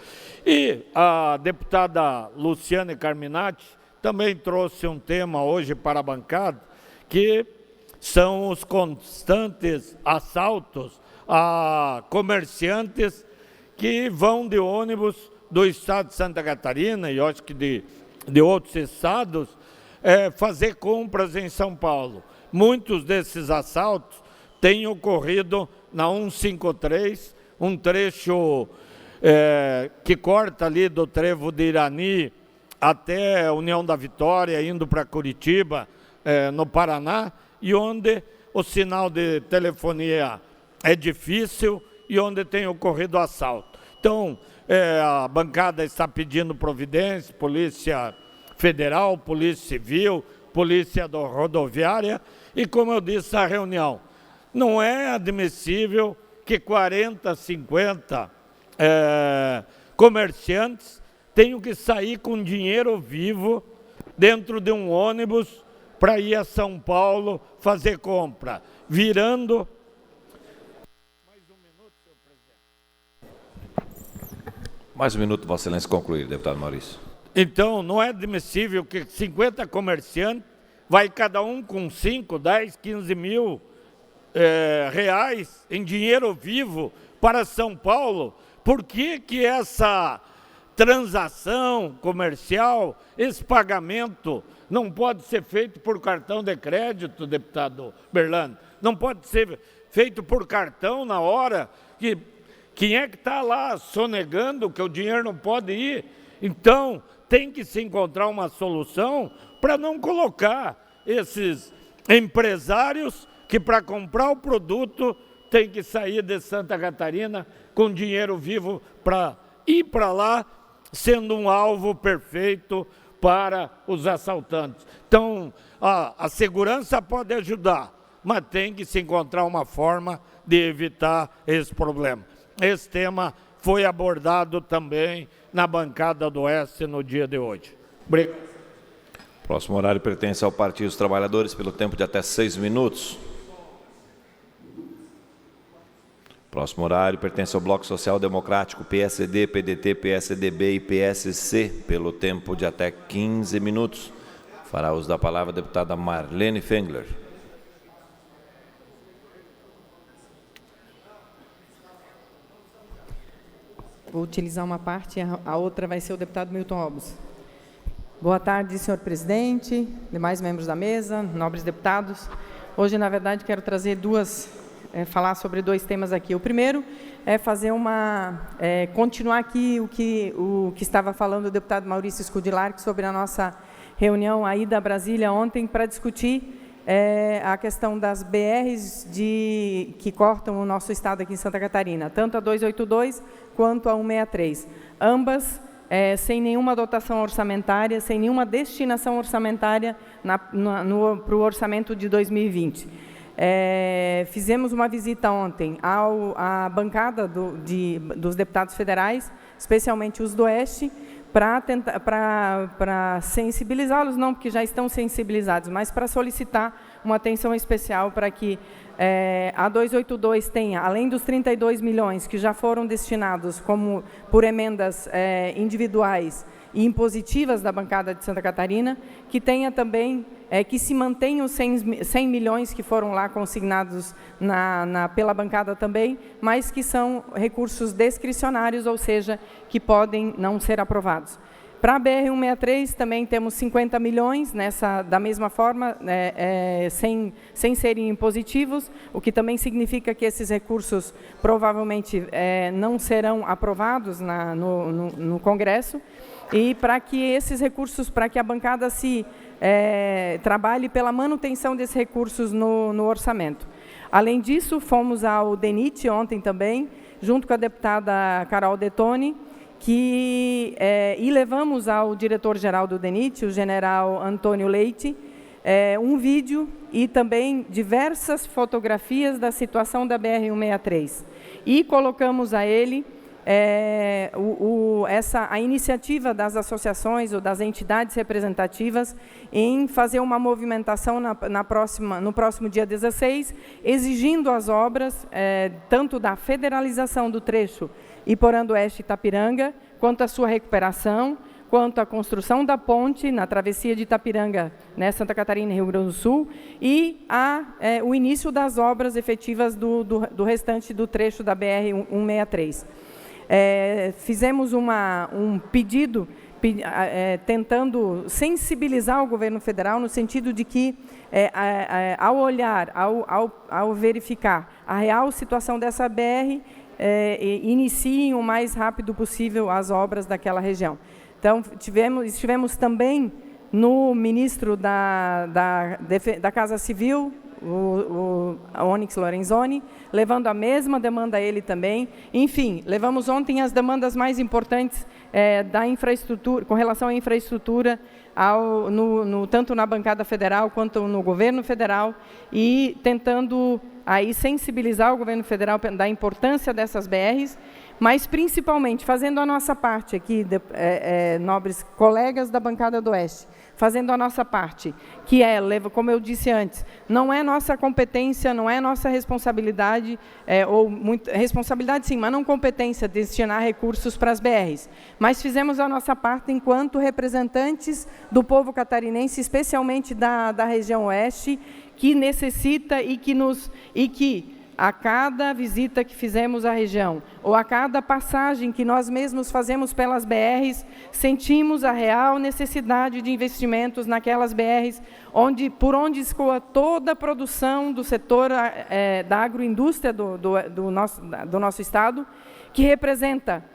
E a deputada Luciane Carminati também trouxe um tema hoje para a bancada, que são os constantes assaltos a comerciantes que vão de ônibus do estado de Santa Catarina, e eu acho que de outros estados, fazer compras em São Paulo. Muitos desses assaltos têm ocorrido na 153, um trecho que corta ali do trevo de Irani até a União da Vitória, indo para Curitiba, no Paraná, e onde o sinal de telefonia é difícil e onde tem ocorrido assalto. Então, a bancada está pedindo providência, Polícia Federal, Polícia Civil, Polícia Rodoviária, e como eu disse na reunião, não é admissível que 40, 50 comerciantes tenham que sair com dinheiro vivo dentro de um ônibus para ir a São Paulo fazer compra, virando... Mais um minuto, Vossa Excelência, concluir, deputado Maurício. Então, não é admissível que 50 comerciantes, vai cada um com 5, 10, 15 mil reais em dinheiro vivo para São Paulo. Por que que essa transação comercial, esse pagamento, não pode ser feito por cartão de crédito, deputado Berlando? Não pode ser feito por cartão na hora que... Quem é que está lá sonegando que o dinheiro não pode ir? Então, tem que se encontrar uma solução para não colocar esses empresários que, para comprar o produto, tem que sair de Santa Catarina com dinheiro vivo para ir para lá, sendo um alvo perfeito para os assaltantes. Então, a segurança pode ajudar, mas tem que se encontrar uma forma de evitar esse problema. Esse tema foi abordado também na bancada do Oeste no dia de hoje. Obrigado. Próximo horário pertence ao Partido dos Trabalhadores pelo tempo de até 6 minutos. Próximo horário pertence ao Bloco Social Democrático, PSD, PDT, PSDB e PSC pelo tempo de até 15 minutos. Fará uso da palavra a deputada Marlene Fengler. Vou utilizar uma parte, a outra vai ser o deputado Milton Obos. Boa tarde, senhor presidente, demais membros da mesa, nobres deputados. Hoje, na verdade, quero trazer falar sobre 2 temas aqui. O primeiro é fazer continuar aqui o que estava falando o deputado Maurício Scudilarc sobre a nossa reunião aí da Brasília ontem para discutir a questão das BRs que cortam o nosso estado aqui em Santa Catarina, tanto a 282 quanto a 163. Ambas sem nenhuma dotação orçamentária, sem nenhuma destinação orçamentária para o orçamento de 2020. Fizemos uma visita ontem à bancada dos deputados federais, especialmente os do Oeste, para sensibilizá-los, não porque já estão sensibilizados, mas para solicitar uma atenção especial para que a 282 tenha, além dos 32 milhões que já foram destinados por emendas individuais e impositivas da bancada de Santa Catarina, que tenha também, que se mantenham os 100 milhões que foram lá consignados pela bancada também, mas que são recursos discricionários, ou seja, que podem não ser aprovados. Para a BR-163 também temos 50 milhões, da mesma forma, sem serem impositivos, o que também significa que esses recursos provavelmente não serão aprovados no Congresso, e para que esses recursos, para que a bancada trabalhe pela manutenção desses recursos no orçamento. Além disso, fomos ao DENIT ontem também, junto com a deputada Carol Detoni, e levamos ao diretor-geral do DENIT, o general Antônio Leite, um vídeo e também diversas fotografias da situação da BR-163. E colocamos a ele a iniciativa das associações ou das entidades representativas em fazer uma movimentação no próximo dia 16, exigindo as obras, tanto da federalização do trecho Iporã do Oeste e Itapiranga, quanto a sua recuperação, quanto a construção da ponte na travessia de Itapiranga, Santa Catarina e Rio Grande do Sul, e o início das obras efetivas do restante do trecho da BR-163. Fizemos um pedido tentando sensibilizar o governo federal no sentido de que, ao olhar, ao verificar a real situação dessa BR, iniciem o mais rápido possível as obras daquela região. Então, estivemos também no ministro da Casa Civil, o Onyx Lorenzoni, levando a mesma demanda a ele também. Enfim, levamos ontem as demandas mais importantes da infraestrutura, com relação à infraestrutura, tanto na bancada federal quanto no governo federal, e tentando aí sensibilizar o governo federal da importância dessas BRs, mas principalmente fazendo a nossa parte aqui, nobres colegas da bancada do Oeste, fazendo a nossa parte, que como eu disse antes, não é nossa competência, não é nossa responsabilidade, responsabilidade sim, mas não competência destinar recursos para as BRs. Mas fizemos a nossa parte enquanto representantes do povo catarinense, especialmente da região Oeste, que necessita e que a cada visita que fizemos à região, ou a cada passagem que nós mesmos fazemos pelas BRs, sentimos a real necessidade de investimentos naquelas BRs, por onde escoa toda a produção do setor da agroindústria do nosso Estado, que representa,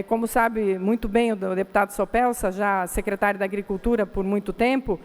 como sabe muito bem o deputado Sopelsa, já secretário da Agricultura por muito tempo,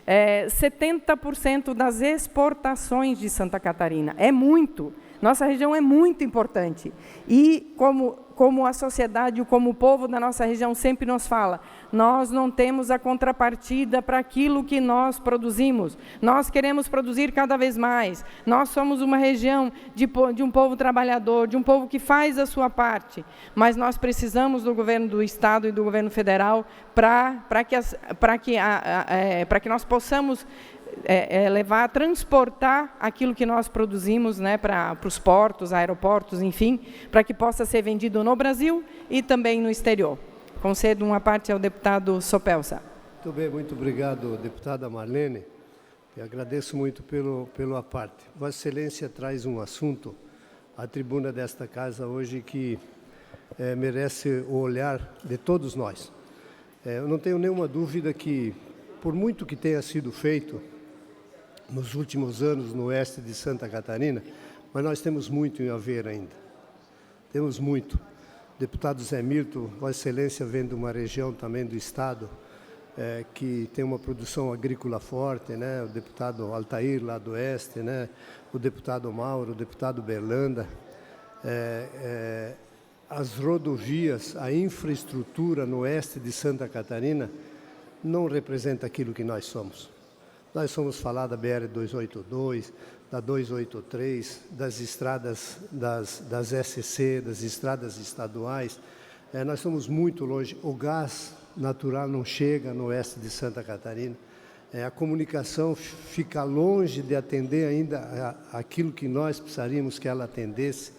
70% das exportações de Santa Catarina. É muito. Nossa região é muito importante. E como a sociedade, como o povo da nossa região sempre nos fala, nós não temos a contrapartida para aquilo que nós produzimos. Nós queremos produzir cada vez mais. Nós somos uma região de um povo trabalhador, de um povo que faz a sua parte. Mas nós precisamos do governo do Estado e do governo federal para que nós possamos transportar aquilo que nós produzimos, né, para os portos, aeroportos, enfim, para que possa ser vendido no Brasil e também no exterior. Concedo uma parte ao deputado Sopelsa. Muito bem, muito obrigado, deputada Marlene. Eu agradeço muito pela parte. Vossa Excelência traz um assunto à tribuna desta casa hoje que merece o olhar de todos nós. Eu não tenho nenhuma dúvida que, por muito que tenha sido feito nos últimos anos no oeste de Santa Catarina, mas nós temos muito em haver ainda. Temos muito. Deputado Zé Milton, Vossa Excelência vem de uma região também do Estado que tem uma produção agrícola forte, né? O deputado Altair, lá do oeste, né? O deputado Mauro, o deputado Berlanda. As rodovias, a infraestrutura no oeste de Santa Catarina não representa aquilo que nós somos. Nós somos falar da BR-282, da 283, das estradas das SC, das estradas estaduais. Nós somos muito longe. O gás natural não chega no oeste de Santa Catarina. A comunicação fica longe de atender ainda aquilo que nós precisaríamos que ela atendesse.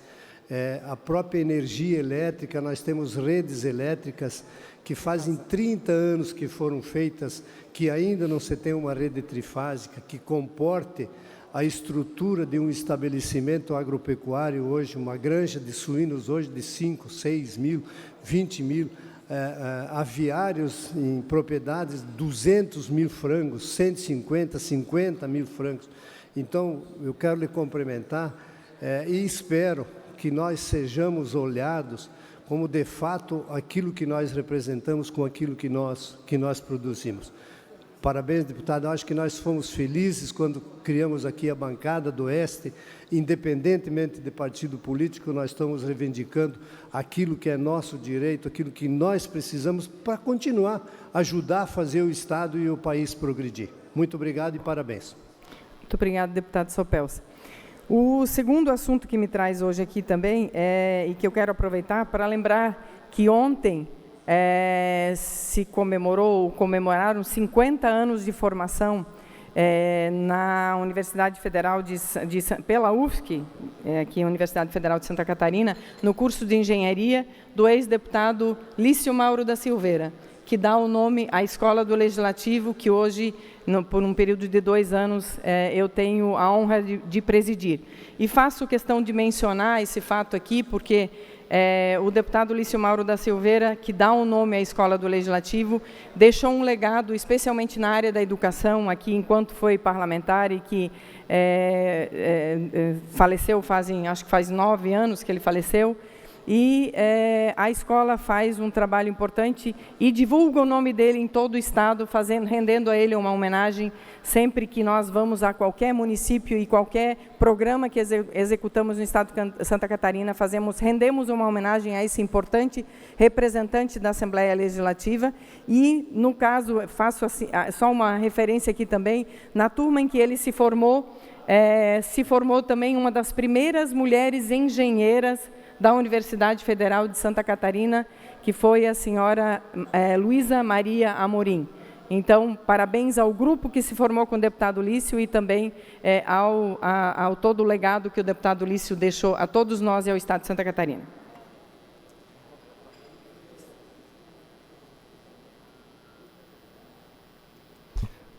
A própria energia elétrica, nós temos redes elétricas que fazem 30 anos que foram feitas, que ainda não se tem uma rede trifásica que comporte a estrutura de um estabelecimento agropecuário hoje, uma granja de suínos hoje de 5, 6 mil, 20 mil, aviários em propriedades, 200 mil frangos, 150, 50 mil frangos. Então, eu quero lhe cumprimentar e espero que nós sejamos olhados como, de fato, aquilo que nós representamos com aquilo que nós produzimos. Parabéns, deputado. Eu acho que nós fomos felizes quando criamos aqui a bancada do Oeste. Independentemente de partido político, nós estamos reivindicando aquilo que é nosso direito, aquilo que nós precisamos para continuar a ajudar a fazer o Estado e o país progredir. Muito obrigado e parabéns. Muito obrigado, deputado Sopelsa. O segundo assunto que me traz hoje aqui também, e que eu quero aproveitar para lembrar que ontem se comemoraram 50 anos de formação na Universidade Federal pela UFSC, aqui a Universidade Federal de Santa Catarina, no curso de engenharia do ex-deputado Lício Mauro da Silveira, que dá o nome à Escola do Legislativo, que hoje, por um período de 2 anos, eu tenho a honra de presidir. E faço questão de mencionar esse fato aqui, porque o deputado Lício Mauro da Silveira, que dá o nome à Escola do Legislativo, deixou um legado, especialmente na área da educação, aqui enquanto foi parlamentar e que faleceu, acho que faz 9 anos que ele faleceu. E a escola faz um trabalho importante e divulga o nome dele em todo o Estado, rendendo a ele uma homenagem sempre que nós vamos a qualquer município e qualquer programa que executamos no Estado de Santa Catarina, rendemos uma homenagem a esse importante representante da Assembleia Legislativa. E, no caso, faço assim, só uma referência aqui também, na turma em que ele se formou também uma das primeiras mulheres engenheiras da Universidade Federal de Santa Catarina, que foi a senhora Luísa Maria Amorim. Então, parabéns ao grupo que se formou com o deputado Lício e também ao todo o legado que o deputado Lício deixou a todos nós e ao Estado de Santa Catarina.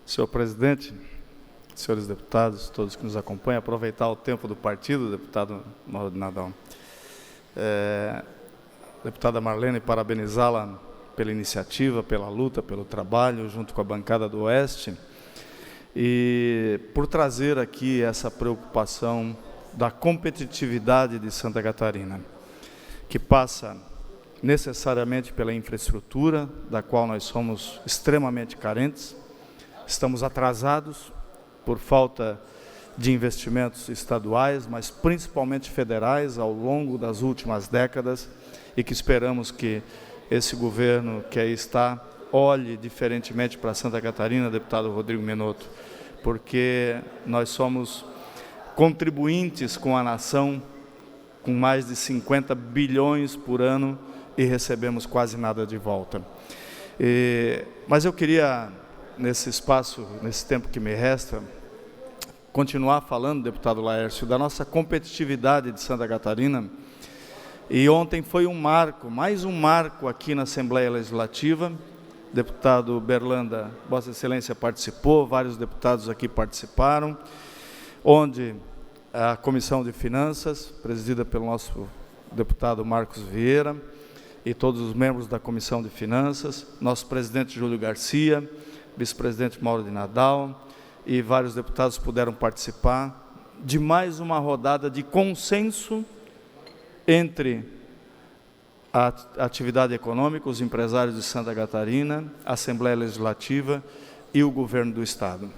Senhor presidente, senhores deputados, todos que nos acompanham, aproveitar o tempo do partido, deputado Mauro de Nadal. Deputada Marlene, parabenizá-la pela iniciativa, pela luta, pelo trabalho, junto com a bancada do Oeste, e por trazer aqui essa preocupação da competitividade de Santa Catarina, que passa necessariamente pela infraestrutura, da qual nós somos extremamente carentes, estamos atrasados por falta de investimentos estaduais, mas principalmente federais, ao longo das últimas décadas, e que esperamos que esse governo que aí está olhe diferentemente para Santa Catarina, deputado Rodrigo Minotto, porque nós somos contribuintes com a nação, com mais de 50 bilhões por ano, e recebemos quase nada de volta. Mas eu queria, nesse espaço, nesse tempo que me resta, continuar falando, deputado Laércio, da nossa competitividade de Santa Catarina. E ontem foi um marco, mais um marco aqui na Assembleia Legislativa. Deputado Berlanda, Vossa Excelência participou, vários deputados aqui participaram, onde a Comissão de Finanças, presidida pelo nosso deputado Marcos Vieira, e todos os membros da Comissão de Finanças, nosso presidente Júlio Garcia, vice-presidente Mauro de Nadal, e vários deputados puderam participar de mais uma rodada de consenso entre a atividade econômica, os empresários de Santa Catarina, a Assembleia Legislativa e o governo do Estado.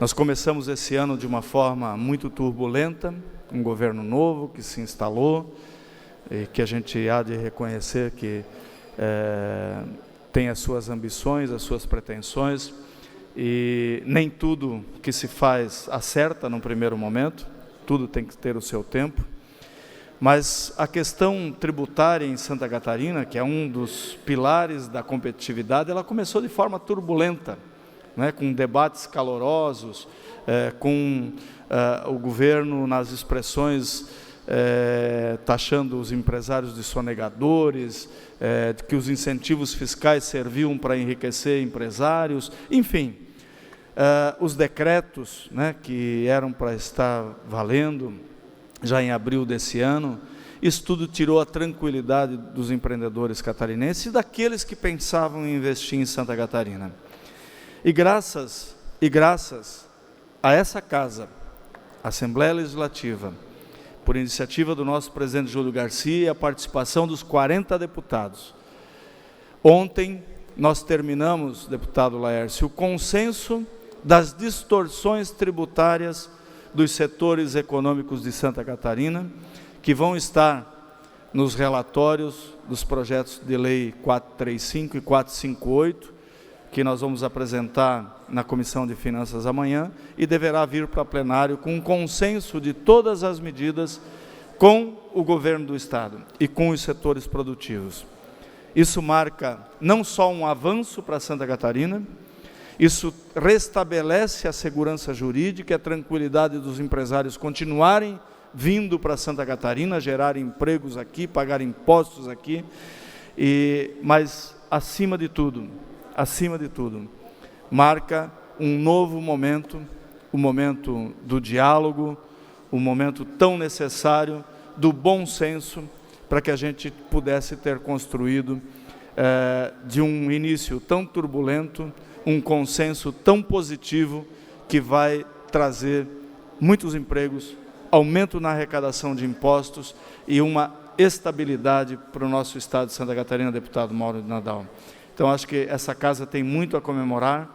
Nós começamos esse ano de uma forma muito turbulenta, um governo novo que se instalou, e que a gente há de reconhecer que tem as suas ambições, as suas pretensões, e nem tudo que se faz acerta num primeiro momento, tudo tem que ter o seu tempo. Mas a questão tributária em Santa Catarina, que é um dos pilares da competitividade, ela começou de forma turbulenta, né, com debates calorosos, com o governo nas expressões taxando os empresários de sonegadores, de que os incentivos fiscais serviam para enriquecer empresários, enfim, os decretos, né, que eram para estar valendo já em abril desse ano. Isso tudo tirou a tranquilidade dos empreendedores catarinenses e daqueles que pensavam em investir em Santa Catarina. E graças a essa casa, Assembleia Legislativa, por iniciativa do nosso presidente Júlio Garcia e a participação dos 40 deputados, ontem nós terminamos, deputado Laércio, o consenso das distorções tributárias dos setores econômicos de Santa Catarina, que vão estar nos relatórios dos projetos de lei 435 e 458, que nós vamos apresentar na Comissão de Finanças amanhã, e deverá vir para plenário com um consenso de todas as medidas com o governo do Estado e com os setores produtivos. Isso marca não só um avanço para Santa Catarina, isso restabelece a segurança jurídica e a tranquilidade dos empresários continuarem vindo para Santa Catarina, gerar empregos aqui, pagar impostos aqui, mas, acima de tudo, marca um novo momento, o momento do diálogo, o momento tão necessário do bom senso, para que a gente pudesse ter construído, de um início tão turbulento, um consenso tão positivo, que vai trazer muitos empregos, aumento na arrecadação de impostos e uma estabilidade para o nosso Estado de Santa Catarina, deputado Mauro de Nadal. Então, acho que essa casa tem muito a comemorar,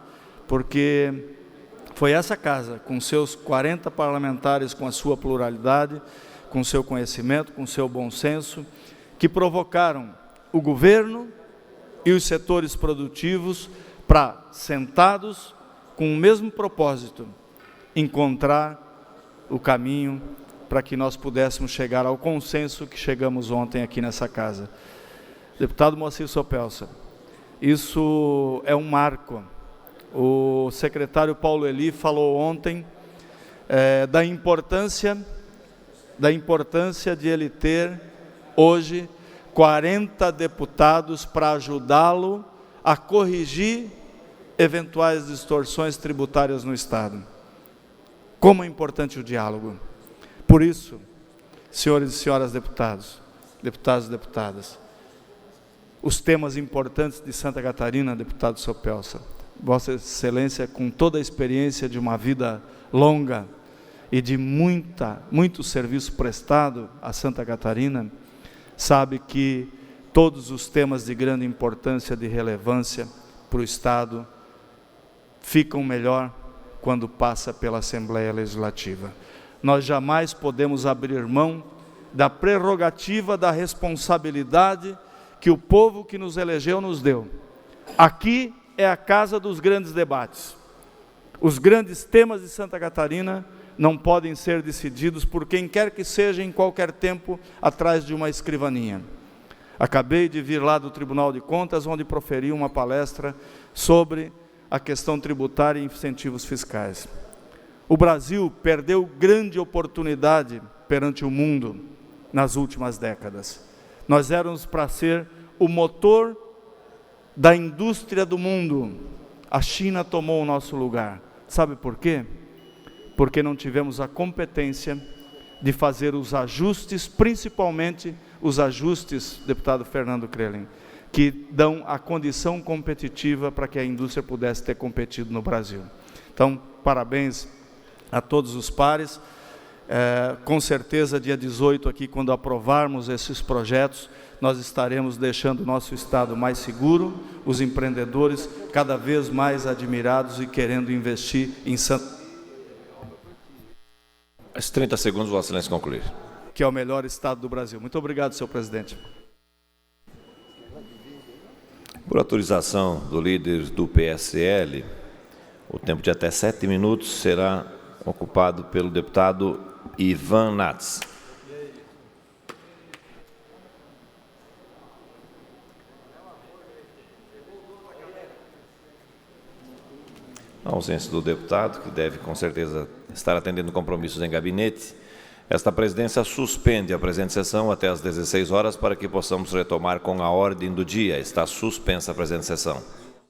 porque foi essa casa, com seus 40 parlamentares, com a sua pluralidade, com seu conhecimento, com seu bom senso, que provocaram o governo e os setores produtivos para, sentados com o mesmo propósito, encontrar o caminho para que nós pudéssemos chegar ao consenso que chegamos ontem aqui nessa casa. Deputado Moacir Sopelsa, isso é um marco. O secretário Paulo Eli falou ontem da importância de ele ter hoje 40 deputados para ajudá-lo a corrigir eventuais distorções tributárias no Estado. Como é importante o diálogo. Por isso, senhores e senhoras deputados e deputadas, os temas importantes de Santa Catarina, deputado Sopelsa, Vossa Excelência, com toda a experiência de uma vida longa e de muito serviço prestado a Santa Catarina, sabe que todos os temas de grande importância, de relevância para o Estado, ficam melhor quando passa pela Assembleia Legislativa. Nós jamais podemos abrir mão da prerrogativa, da responsabilidade que o povo que nos elegeu nos deu. Aqui é a casa dos grandes debates. Os grandes temas de Santa Catarina não podem ser decididos por quem quer que seja em qualquer tempo atrás de uma escrivaninha. Acabei de vir lá do Tribunal de Contas, onde proferi uma palestra sobre a questão tributária e incentivos fiscais. O Brasil perdeu grande oportunidade perante o mundo nas últimas décadas. Nós éramos para ser o motor da indústria do mundo. A China tomou o nosso lugar. Sabe por quê? Porque não tivemos a competência de fazer os ajustes, principalmente os ajustes, deputado Fernando Crelin, que dão a condição competitiva para que a indústria pudesse ter competido no Brasil. Então, parabéns a todos os pares. Com certeza, dia 18 aqui, quando aprovarmos esses projetos, nós estaremos deixando o nosso Estado mais seguro, os empreendedores cada vez mais admirados e querendo investir em Santa... As 30 segundos, Vossa Excelência concluir. Que é o melhor Estado do Brasil. Muito obrigado, senhor presidente. Por autorização do líder do PSL, o tempo de até 7 minutos será ocupado pelo deputado Ivan Nats. A ausência do deputado, que deve com certeza estar atendendo compromissos em gabinete, esta presidência suspende a presente sessão até às 16 horas para que possamos retomar com a ordem do dia. Está suspensa a presente sessão.